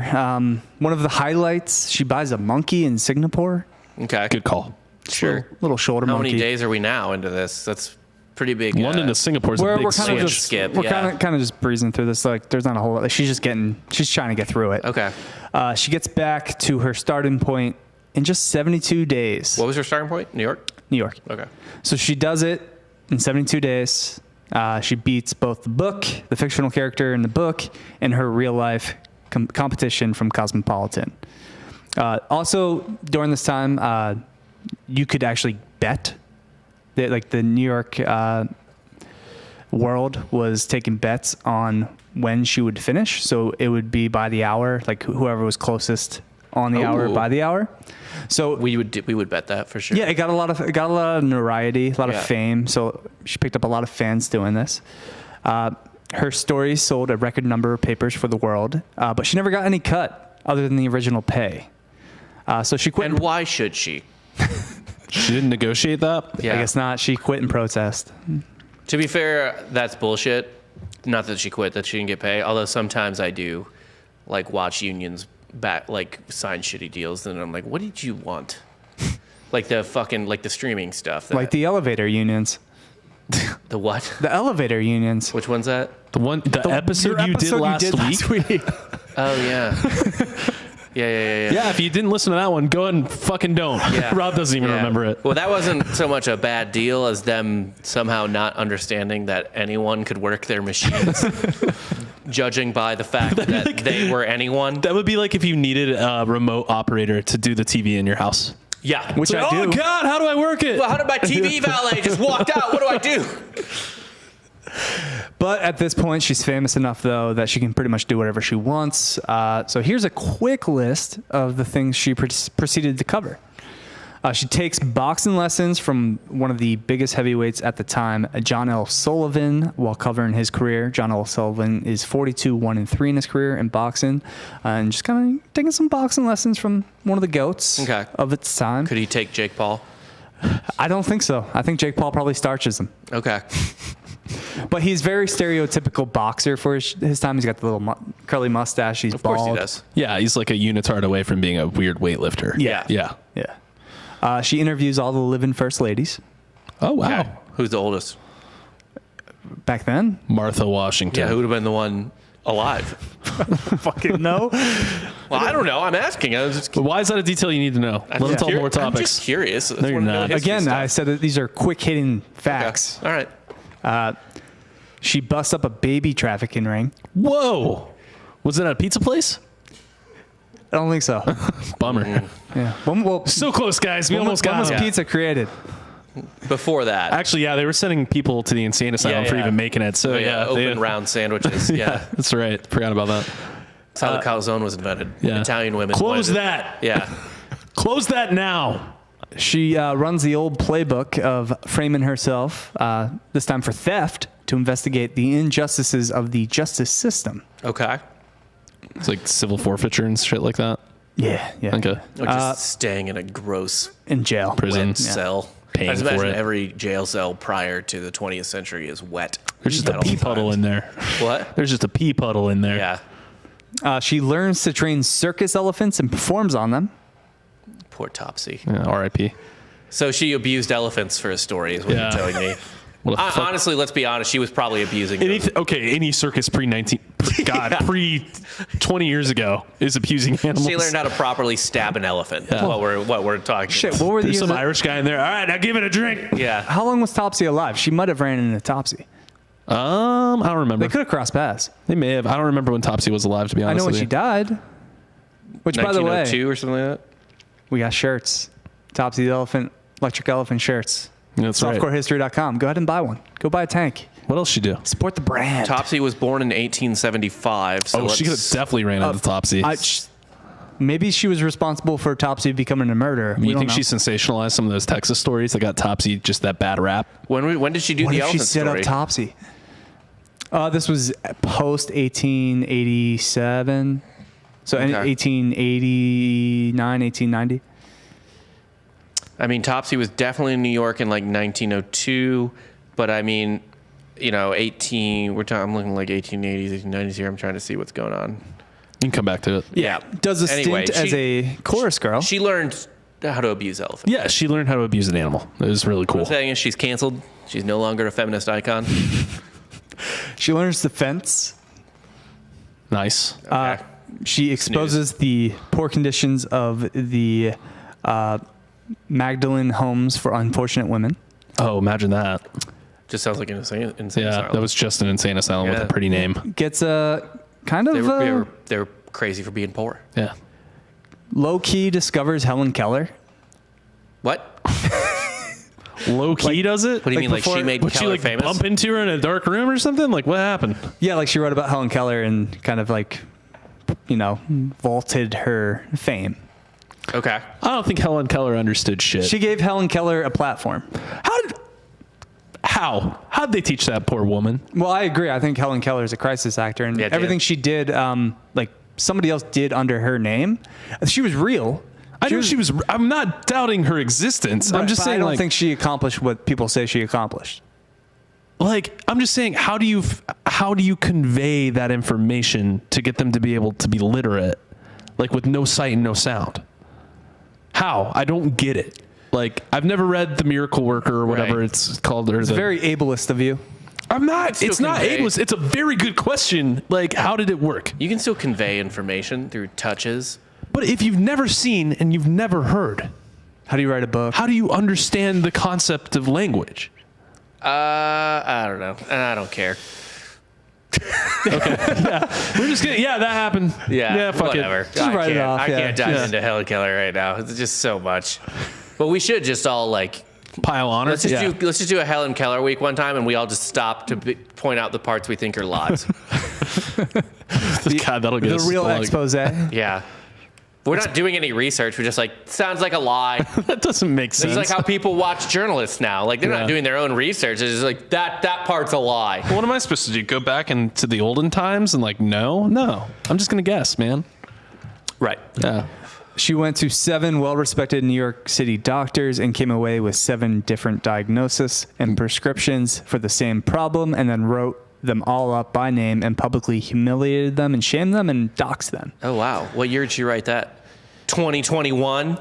One of the highlights, she buys a monkey in Singapore. Okay. Good call. Sure. Little shoulder How monkey. many days are we now into this? That's pretty big. London to Singapore is a big We're kind of switch. just skip, We're yeah. kind of just breezing through this. Like, there's not a whole lot. Like, she's trying to get through it. Okay. She gets back to her starting point in just 72 days. What was your starting point? New York? New York. Okay. So she does it in 72 days. She beats both the book, the fictional character in the book, and her real life competition from Cosmopolitan. Also, during this time, you could actually bet that, like, the New York World was taking bets on when she would finish. So it would be by the hour, like whoever was closest on the hour by the hour. So We would bet that for sure. yeah, it got a lot of notoriety, a lot of Yeah. fame. So she picked up a lot of fans doing this. Her story sold a record number of papers for the world, but she never got any cut other than the original pay. So she quit. And why should she? She didn't negotiate that? Yeah. I guess not. She quit in protest. To be fair, that's bullshit. Not that she quit, that she didn't get paid. Although sometimes I do, like, watch unions sign shitty deals, and I'm like, what did you want? Like the streaming stuff. Like the elevator unions. the what? The elevator unions. Which one's that? The episode Your you did episode last week? Oh yeah. Yeah. Yeah, if you didn't listen to that one, go ahead and fucking don't. Yeah. Rob doesn't even Yeah. remember it. Well, that wasn't so much a bad deal as them somehow not understanding that anyone could work their machines, judging by the fact that they were anyone. That would be like if you needed a remote operator to do the TV in your house. Yeah. Which I do. Oh, God, how do I work it? Well, how did my TV valet just walked out? What do I do? But at this point, she's famous enough, though, that she can pretty much do whatever she wants. So here's a quick list of the things she proceeded to cover. She takes boxing lessons from one of the biggest heavyweights at the time, John L. Sullivan, while covering his career. John L. Sullivan is 42-1-3 in his career in boxing, and just kind of taking some boxing lessons from one of the GOATs of its time. Could he take Jake Paul? I don't think so. I think Jake Paul probably starches him. Okay. But he's very stereotypical boxer for his time. He's got the little curly mustache. He's Of bald. course he does. Yeah, he's like a unitard away from being a weird weightlifter. Yeah. Yeah. Yeah. She interviews all the living first ladies. Oh, wow. Okay. Who's the oldest? Back then? Martha Washington. Yeah, who would have been the one alive? Fucking no. Well, I don't know. I'm asking. I was just, But why is that a detail you need to know? Let's tell more I'm topics. just curious. No, you're not. Again, I said that these are quick hitting facts. All right. She busts up a baby trafficking ring. Whoa. Was it at a pizza place? I don't think so. Bummer. Yeah. When So close, guys. We almost got was it. pizza created? Before that. Actually, yeah, they were sending people to the insane asylum for yeah. even making it. So, yeah. Open round sandwiches. Yeah. That's right. Forgot about that. That's how the calzone was invented. Yeah. Italian women. Close wanted it. that. Yeah. Close that now. She runs the old playbook of framing herself, this time for theft, to investigate the injustices of the justice system. Okay. It's like civil forfeiture and shit like that. Yeah. Okay. Or just staying in a gross In jail. Prison. wet cell. Paying I just for imagine it. every jail cell prior to the 20th century is wet. There's just a At pea all puddle times. in there. What? There's just a pea puddle in there. Yeah. She learns to train circus elephants and performs on them. Poor Topsy. Yeah, R.I.P. So she abused elephants for a story, is what Yeah. you're telling me. What the fuck? Honestly, let's be honest. She was probably abusing them. Any circus pre 20 years ago is abusing animals. She learned how to properly stab an elephant. Yeah. What we're talking Shit, about. what were the There's years some of- Irish guy in there. All right, now give it a drink. Yeah. How long was Topsy alive? She might have ran into Topsy. I don't remember. They could have crossed paths. They may have. I don't remember when Topsy was alive, to be I honest. know when with she you. died. Which, by the way, 1902 or something like that. We got shirts. Topsy the Elephant, Electric Elephant shirts. That's right. Softcorehistory.com. Go ahead and buy one. Go buy a tank. What else she do? Support the brand. Topsy was born in 1875. So She could have definitely ran into Topsy. Maybe she was responsible for Topsy becoming a murderer. You think she sensationalized some of those Texas stories that got Topsy just that bad rap? When did she do What the if she elephant set story? up Topsy? This was post 1887. So in 1889, 1890. I mean, Topsy was definitely in New York in like 1902, but I mean, I'm looking like 1880s, 1890s here. I'm trying to see what's going on. You can come back to it. Yeah. Does a stint as a chorus girl. She learned how to abuse elephants. Yeah, she learned how to abuse an animal. It was really cool. What I'm saying is she's canceled. She's no longer a feminist icon. She learns the fence. Nice. Okay. She exposes the poor conditions of the Magdalene homes for unfortunate women. Oh, imagine that. Just sounds like an insane Yeah, asylum. that was just an insane asylum with a pretty name. Gets a kind of They were crazy for being poor. Yeah. low-key discovers Helen Keller. What? Low key does it? What do you mean? Like before- she made Would she Keller like famous? bump into her in a dark room or something? Like what happened? Yeah, like she wrote about Helen Keller and kind of like, vaulted her fame. Okay. I don't think Helen Keller understood shit. She gave Helen Keller a platform. How'd they teach that poor woman? Well, I agree. I think Helen Keller is a crisis actor, and Yeah, everything she did, like somebody else did under her name. She was real. I'm not doubting her existence. I'm just But saying, I don't like, think she accomplished what people say she accomplished. like, I'm just saying, how do you convey that information to get them to be able to be literate, like with no sight and no sound? How? I don't get it. Like, I've never read The Miracle Worker or whatever Right. it's called. Or It's very ableist of you. I'm not. It's not convey. ableist. It's a very good question. Like, how did it work? You can still convey information through touches. But if you've never seen and you've never heard, How do you write a book? how do you understand the concept of language? I don't know, and I don't care. We're just gonna. Yeah, that happened. Yeah, fuck whatever. it. Just write it off, I yeah. can't dive Yeah. into Helen Keller right now. It's just so much. But we should just all like Pile on her. let's just do a Helen Keller week one time, and we all just stop to point out the parts we think are lies. God, that'll get The us real like- expose. Yeah. We're not doing any research. We're just like, sounds like a lie. That doesn't make sense. It's like how people watch journalists now. Like, they're Yeah. not doing their own research. It's just like, that part's a lie. What am I supposed to do? Go back into the olden times and like, no. I'm just gonna guess, man. Right. Yeah. She went to 7 well-respected New York City doctors and came away with 7 different diagnoses and prescriptions for the same problem, and then wrote them all up by name and publicly humiliated them and shamed them and doxed them. Oh, wow. What year did she write that? 2021?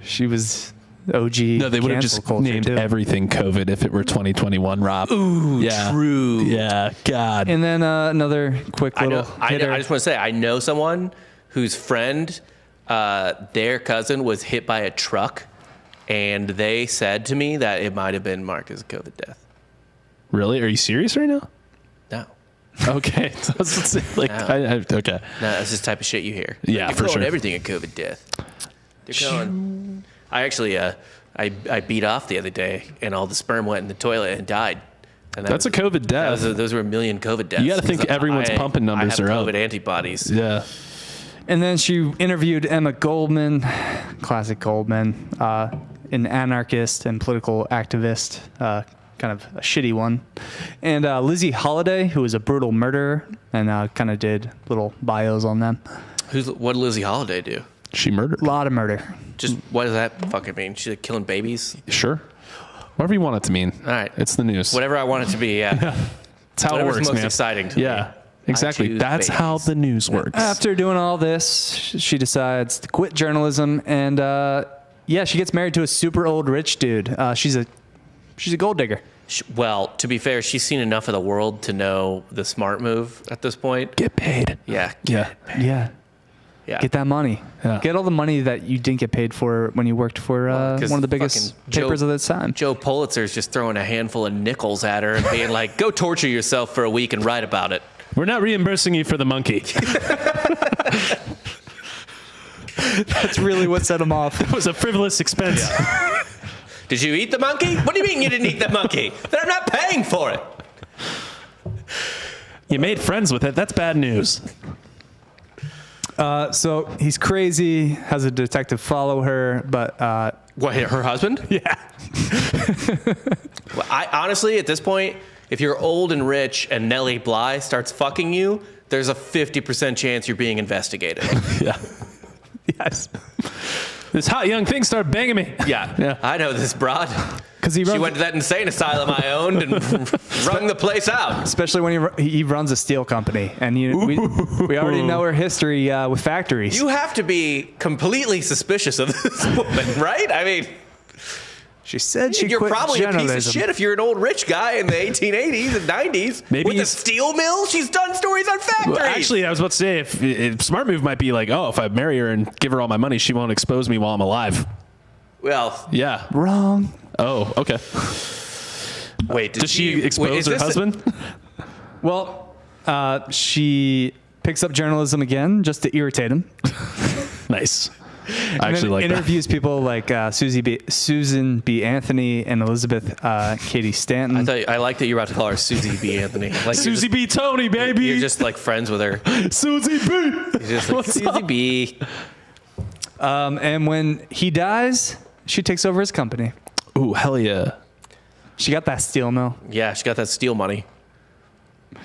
She was OG. No, they would have cancel just culture, named too. everything COVID if it were 2021, Rob. Ooh, Yeah. true. Yeah. God. And then another quick I little know. I hitter. just want to say, I know someone whose friend, their cousin was hit by a truck, and they said to me that it might have been marked as a COVID death. Really? Are you serious right now? No. Okay. Like, No. okay. No, that's just the type of shit you hear. Yeah, They're for calling sure. everything a COVID death. They're going. I actually, I beat off the other day, and all the sperm went in the toilet and died. And That's a COVID death. Those were a million COVID deaths. You gotta think everyone's pumping numbers I have are up. COVID antibodies. Yeah. And then she interviewed Emma Goldman, classic Goldman, an anarchist and political activist, kind of a shitty one. And Lizzie Holiday, who was a brutal murderer, and kind of did little bios on them. What did Lizzie Holiday do? She murdered. A lot of murder. Just what does that fucking mean? She's like killing babies? Sure. Whatever you want it to mean. All right. It's the news. Whatever I want it to be, yeah. It's how Whatever's it works, most man. exciting to me. Yeah. Exactly. choose That's babies. how the news works. After doing all this, she decides to quit journalism, and she gets married to a super old rich dude. She's a gold digger. Well, to be fair, she's seen enough of the world to know the smart move at this point. Get paid. Yeah. Yeah. Yeah. Yeah. Get that money. Yeah. Get all the money that you didn't get paid for when you worked for 'cause one of the biggest fucking Joe- papers of the time. Joe Pulitzer's just throwing a handful of nickels at her and being like, go torture yourself for a week and write about it. We're not reimbursing you for the monkey. That's really what set him off. It was a frivolous expense. Did you eat the monkey? What do you mean you didn't eat the monkey? They're not paying for it. You made friends with it. That's bad news. So he's crazy, has a detective follow her, but What, her husband? yeah. Well, I honestly, at this point, if you're old and rich and Nellie Bly starts fucking you, there's a 50% chance you're being investigated. Yeah. Yes. This hot young thing started banging me. Yeah. I know this broad. Because She went to that insane asylum I owned and wrung the place out. especially when he runs a steel company, and we already know her history with factories. You have to be completely suspicious of this woman, right? I mean, She said she you're quit probably a piece journalism. of shit if you're an old rich guy in the 1880s and 90s. Maybe with a he's- steel mill. She's done stories on factories. Well, actually, I was about to say, if smart move might be like, oh, if I marry her and give her all my money, she won't expose me while I'm alive. Well, Yeah. Wrong. Oh, okay. wait. Does she expose her husband? Well, she picks up journalism again just to irritate him. Nice. I And actually then like that. interviews people like Susan B. Anthony and Elizabeth Cady Stanton. I like that you're about to call her Susie B. Anthony. Like Susie B. Tony, baby. You're just like friends with her. Susie B. You're just like, What's Susie up? B. And when he dies, she takes over his company. Ooh, hell yeah. She got that steel mill. Yeah, she got that steel money.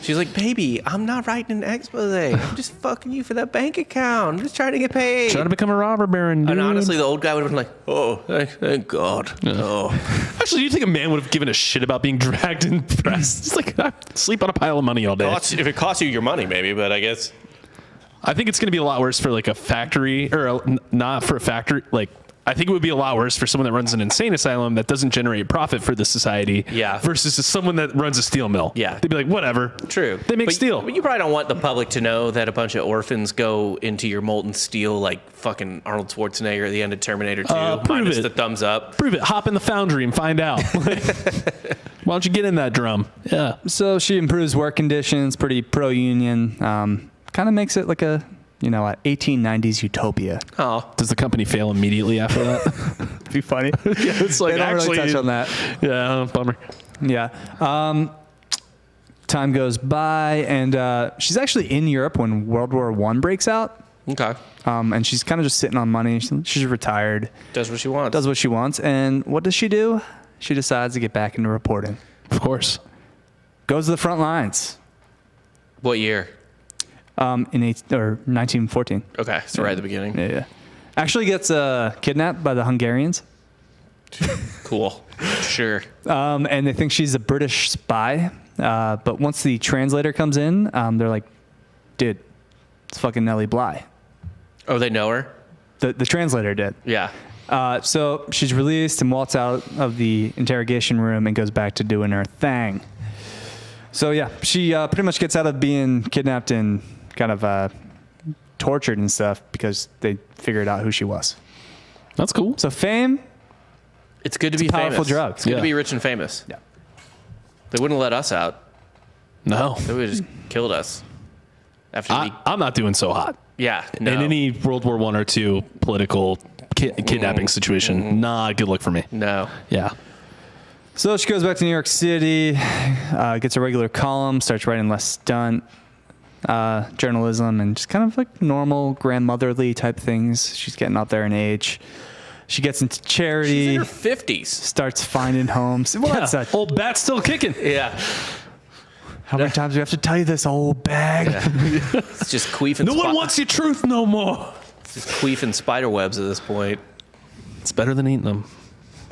She's like, baby, I'm not writing an expose. I'm just fucking you for that bank account. I'm just trying to get paid. Trying to become a robber baron, dude. And honestly, the old guy would have been like, oh, thank God. Oh. Actually, do you think a man would have given a shit about being dragged and pressed? It's like, I sleep on a pile of money all day. If it costs you your money, maybe, but I guess. I think it's going to be a lot worse for like a factory, or not for a factory. Like, I think it would be a lot worse for someone that runs an insane asylum that doesn't generate profit for the society. Yeah. Versus someone that runs a steel mill. Yeah. They'd be like, whatever. True. They make But steel. But you probably don't want the public to know that a bunch of orphans go into your molten steel like fucking Arnold Schwarzenegger at the end of Terminator 2, Prove minus it. the thumbs up. Prove it. Hop in the foundry and find out. Why don't you get in that drum? Yeah. So she improves work conditions, pretty pro-union. Kind of makes it like a, a 1890s utopia. Oh. Does the company fail immediately after that? It'd be funny. Yeah, it's like They don't really touch on that. Yeah, bummer. Yeah. Time goes by, and she's actually in Europe when World War I breaks out. Okay. And she's kind of just sitting on money. She's retired. Does what she wants. Does what she wants. And what does she do? She decides to get back into reporting. Of course. Goes to the front lines. What year? In 1914. Okay, so right at the beginning. Yeah. Actually gets kidnapped by the Hungarians. Cool. Sure. And they think she's a British spy. But once the translator comes in, they're like, dude, it's fucking Nellie Bly. Oh, they know her? The translator did. Yeah. So she's released and walks out of the interrogation room and goes back to doing her thing. So yeah, she pretty much gets out of being kidnapped and kind of tortured and stuff because they figured out who she was. That's cool. So fame, It's good to be a powerful famous. drug. It's good Yeah. to be rich and famous. Yeah. They wouldn't let us out. No. They would have just killed us. After we... I'm not doing so hot. Yeah. No. In any World War I or II political kidnapping situation, nah, good luck for me. No. Yeah. So she goes back to New York City, gets a regular column, starts writing less stunt journalism and just kind of like normal grandmotherly type things. She's getting out there in age. She gets into charity. She's in her 50s. Starts finding homes. Well, Yeah. that's a, Old bat's still kicking. Yeah. how many times do we have to tell you this, old bag? It's just queefing. No one wants your truth no more. It's just queefing spider webs at this point. It's better than eating them.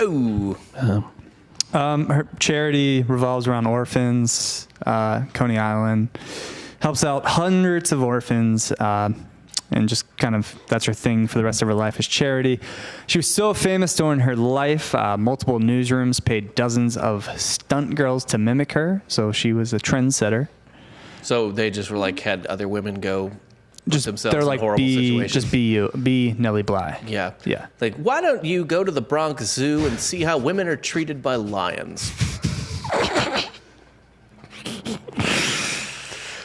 Ooh. Her charity revolves around orphans, Coney Island. Helps out hundreds of orphans, and just kind of that's her thing for the rest of her life is charity. She was so famous during her life, multiple newsrooms paid dozens of stunt girls to mimic her, so she was a trendsetter. So they just were like, had other women go put themselves They're in like, horrible situations. just be you, be Nellie Bly. Yeah. Yeah. Like, why don't you go to the Bronx Zoo and see how women are treated by lions?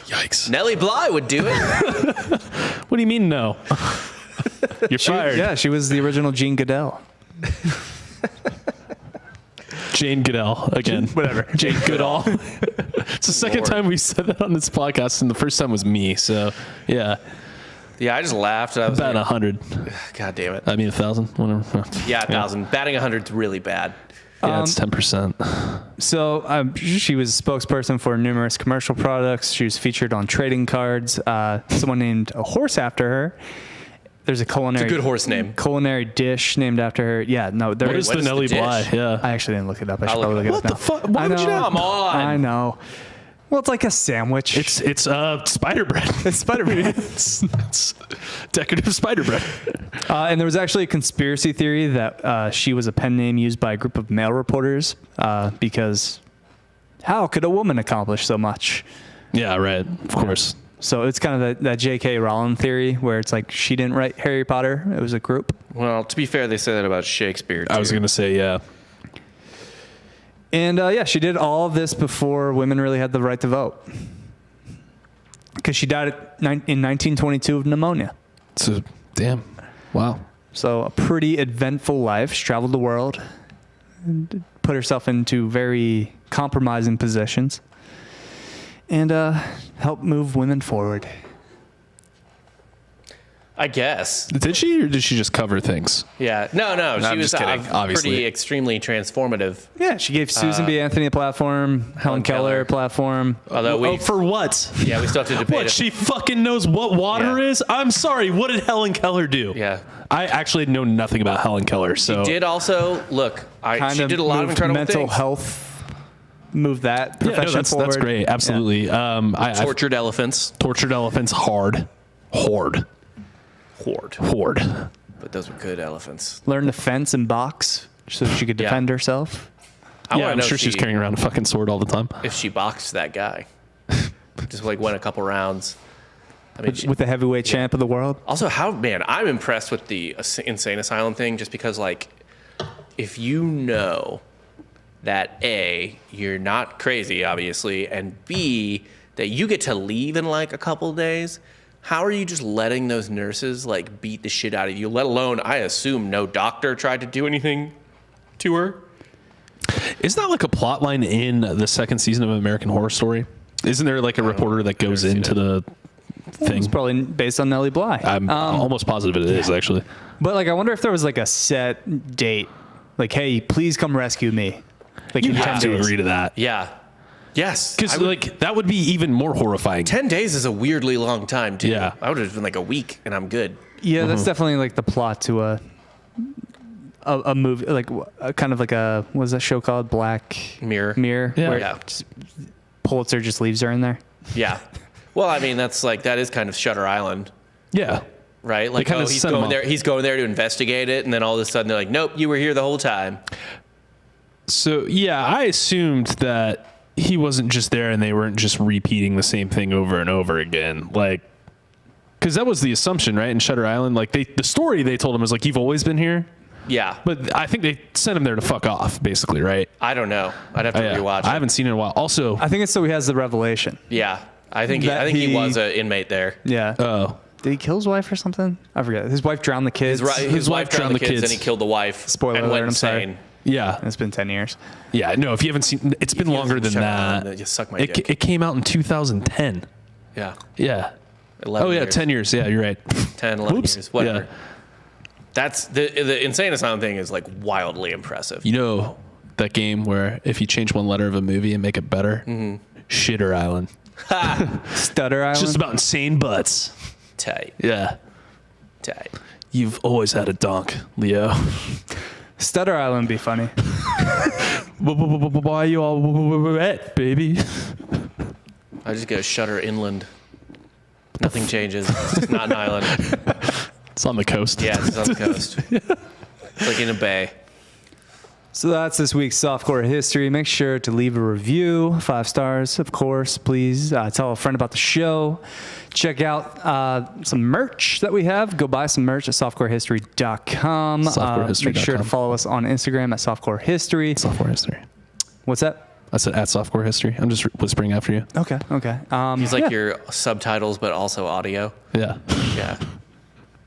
Yikes. Nellie Bly would do it. What do you mean no? You're fired. Yeah, she was the original Jean Goodell. Jane Goodell again. Whatever. Jane Goodall. It's the second time we said that on this podcast, and the first time was me. So, yeah. Yeah, I just laughed. I was About like, 100. God damn it. I mean, 1,000. Whatever. Yeah, 1,000. Batting 100 is really bad. Yeah, it's 10%. So she was a spokesperson for numerous commercial products. She was featured on trading cards. Someone named a horse after her. There's a culinary. It's a good horse name. Culinary dish named after her. Yeah, no, there What is. is the Nellie Bly? Yeah. I actually didn't look it up. I should I'll probably look look it it up. What the fuck? Why would you not? Come on. I know. Well, it's like a sandwich. It's spider bread. It's spider bread. it's decorative spider bread. And there was actually a conspiracy theory that she was a pen name used by a group of male reporters because how could a woman accomplish so much? Yeah, right. Of course. So it's kind of that J.K. Rowling theory where it's like she didn't write Harry Potter. It was a group. Well, to be fair, they say that about Shakespeare, too. I was going to say, yeah. And yeah, she did all of this before women really had the right to vote. Because she died in 1922 of pneumonia. So, damn. Wow. So a pretty eventful life. She traveled the world, and put herself into very compromising positions, and helped move women forward. I guess. Did she, or did she just cover things? Yeah. No, she I'm was just kidding, obviously. pretty extremely transformative. Yeah, she gave Susan B. Anthony a platform, Helen Keller a platform. Although For what? yeah, we still have to debate What, it. she fucking knows what water Yeah. is? I'm sorry, what did Helen Keller do? Yeah. I actually know nothing about Helen Keller, so... Did also, look, Kind she of did a lot of moved incredible mental things. health. Move that Yeah, profession no, that's forward. great, absolutely. I've Tortured elephants. tortured elephants hard. Horde. But those were good elephants. Learned to fence and box so she could Yeah. defend herself. I Yeah, wanna I'm know sure if she's carrying around a fucking sword all the time. if she boxed that guy. Just like went a couple rounds. I mean, With the heavyweight champ of the world. also, I'm impressed with the insane asylum thing just because, like, if you know that A, you're not crazy, obviously, and B, that you get to leave in like a couple days, how are you just letting those nurses like beat the shit out of you? Let alone, I assume no doctor tried to do anything to her. Isn't that like a plot line in the second season of American Horror Story? Isn't there like a reporter that goes never seen into the thing? It's probably based on Nellie Bly. I'm almost positive it is, actually. But like, I wonder if there was like a set date. Like, hey, please come rescue me. Like, You in 10 have to days. agree to that. Yeah. Yes. Because like that would be even more horrifying. 10 days is a weirdly long time, too. Yeah. I would have been like a week and I'm good. Yeah, that's definitely like the plot to a movie, like kind of like a, what was that show called? Black Mirror. Yeah. where Yeah. Pulitzer just leaves her in there. Yeah. Well, I mean, that is kind of Shutter Island. Yeah. Right? Like, kinda he's set him going up. there. He's going there to investigate it, and then all of a sudden they're like, "Nope, you were here the whole time." So yeah, I assumed that he wasn't just there and they weren't just repeating the same thing over and over again. Like, because that was the assumption, right? In Shutter Island, like the story they told him was like, "You've always been here," Yeah, but I think they sent him there to fuck off, basically, right? I don't know. I'd have to Yeah. rewatch. I it. haven't seen it in a while. Also, I think it's so he has the revelation. Yeah, I think That he he- was an inmate there. Yeah. oh, Did he kill his wife or something? I forget. His wife drowned the kids. His wife drowned the kids, and he killed the wife. Spoiler and alert, went I'm sorry. insane. yeah, It's been 10 years. yeah. No, if you haven't seen, it's been longer than Shutter Island, that. just suck my It, dick. it came out in 2010. Yeah, Yeah. 11 Oh yeah, years. 10 years. Yeah, you're right. 10, 11 Whoops. years, whatever. Yeah. That's the insane asylum thing is like wildly impressive. You know that game where if you change one letter of a movie and make it better, Shitter Island. Stutter Island. It's just about insane butts. Tight. Yeah. Tight. You've always had a donk, Leo. Stutter Island would be funny. Why you all wet, baby? I just go Shutter Inland. Nothing changes. It's just not an island. It's on the coast. Yeah, it's on the coast. It's like in a bay. So that's this week's Softcore history. Make sure to leave a review, 5 stars, of course. Please tell a friend about the show. Check out some merch that we have. Go buy some merch at softcorehistory.com. Softcorehistory.com. Make sure to follow us on Instagram at Softcore History. Softcore history. What's that? I said at softcore history. I'm just whispering after you. Okay. He's like yeah. your subtitles, but also audio. Yeah. Yeah.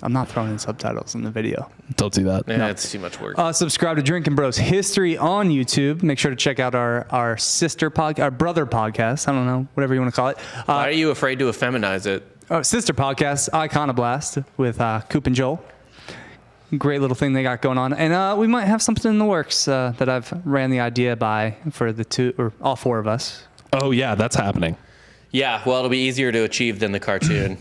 I'm not throwing in subtitles in the video. Don't do that. Yeah, it's too much work. Subscribe to Drinking Bros History on YouTube. Make sure to check out our sister podcast, our brother podcast. I don't know, whatever you want to call it. Why are you afraid to effeminize it? Sister podcast, Iconoblast with Coop and Joel. Great little thing they got going on. And we might have something in the works that I've ran the idea by for the two or all four of us. Oh, yeah, that's happening. Yeah, well, it'll be easier to achieve than the cartoon.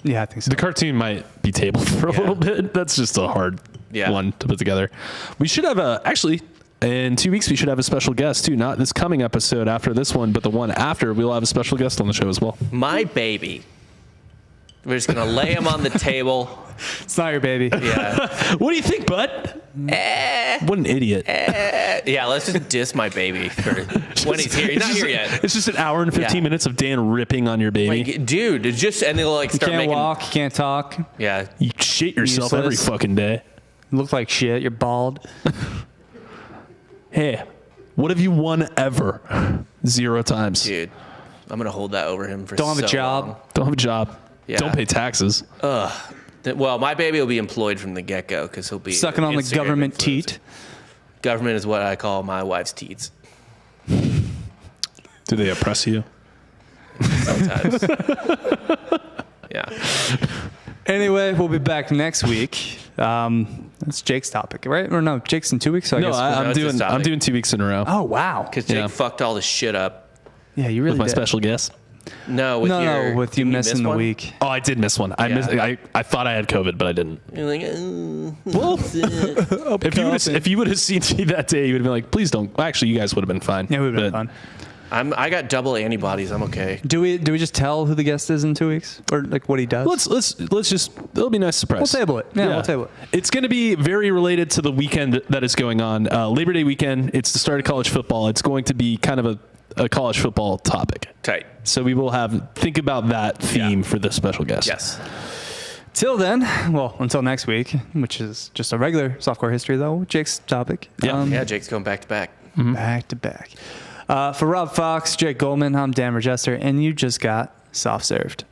Yeah, I think so. The cartoon might be tabled for a little bit. That's just a hard one to put together. We should have actually, in 2 weeks, we should have a special guest, too. Not this coming episode after this one, but the one after, we'll have a special guest on the show as well. My baby. We're just going to lay him on the table. It's not your baby. Yeah. What do you think, bud? What an idiot. Yeah, let's just diss my baby for when he's here. He's not here yet. It's just an hour and 15 minutes of Dan ripping on your baby. Like, dude, it's just, and they'll like You start can't making. walk, you can't talk. Yeah. You shit yourself every Useless. fucking day. You look like shit. You're bald. Hey, what have you won ever? 0 times. Dude, I'm going to hold that over him for Don't have a so job. long. Don't have a job. Yeah. Don't pay taxes. Well, my baby will be employed from the get-go because he'll be Sucking on the Instagram government influencer. teat. Government is what I call my wife's teats. Do they oppress you? Sometimes. Yeah. Anyway, we'll be back next week. That's Jake's topic, right? Or no, Jake's in 2 weeks. So I No, guess I'm it's this doing. I'm topic. doing 2 weeks in a row Oh wow. Because Jake Yeah. fucked all this shit up. Yeah, you really with my did. special guest. No, with with you did we missing miss the one? week. Oh, I did miss one. I missed. I thought I had COVID, but I didn't. You're like, Well, if you would have seen me that day, you would have been like, "Please don't." Well, actually, you guys would have been fine. Yeah, it would have been But fun. I got double antibodies. I'm okay. Do we just tell who the guest is in 2 weeks, or like what he does? Let's just. It'll be a nice surprise. We'll table it. Yeah, we'll table it. It's going to be very related to the weekend that is going on. Labor Day weekend. It's the start of college football. It's going to be kind of a college football topic. Tight. So we will think about that theme for this special guest. Yes. Till then, well, until next week, which is just a regular softcore history though. Jake's topic. Yeah. Yeah, Jake's going back to back. Back to back. For Rob Fox, Jake Goldman, I'm Dan Regester, and you just got soft served.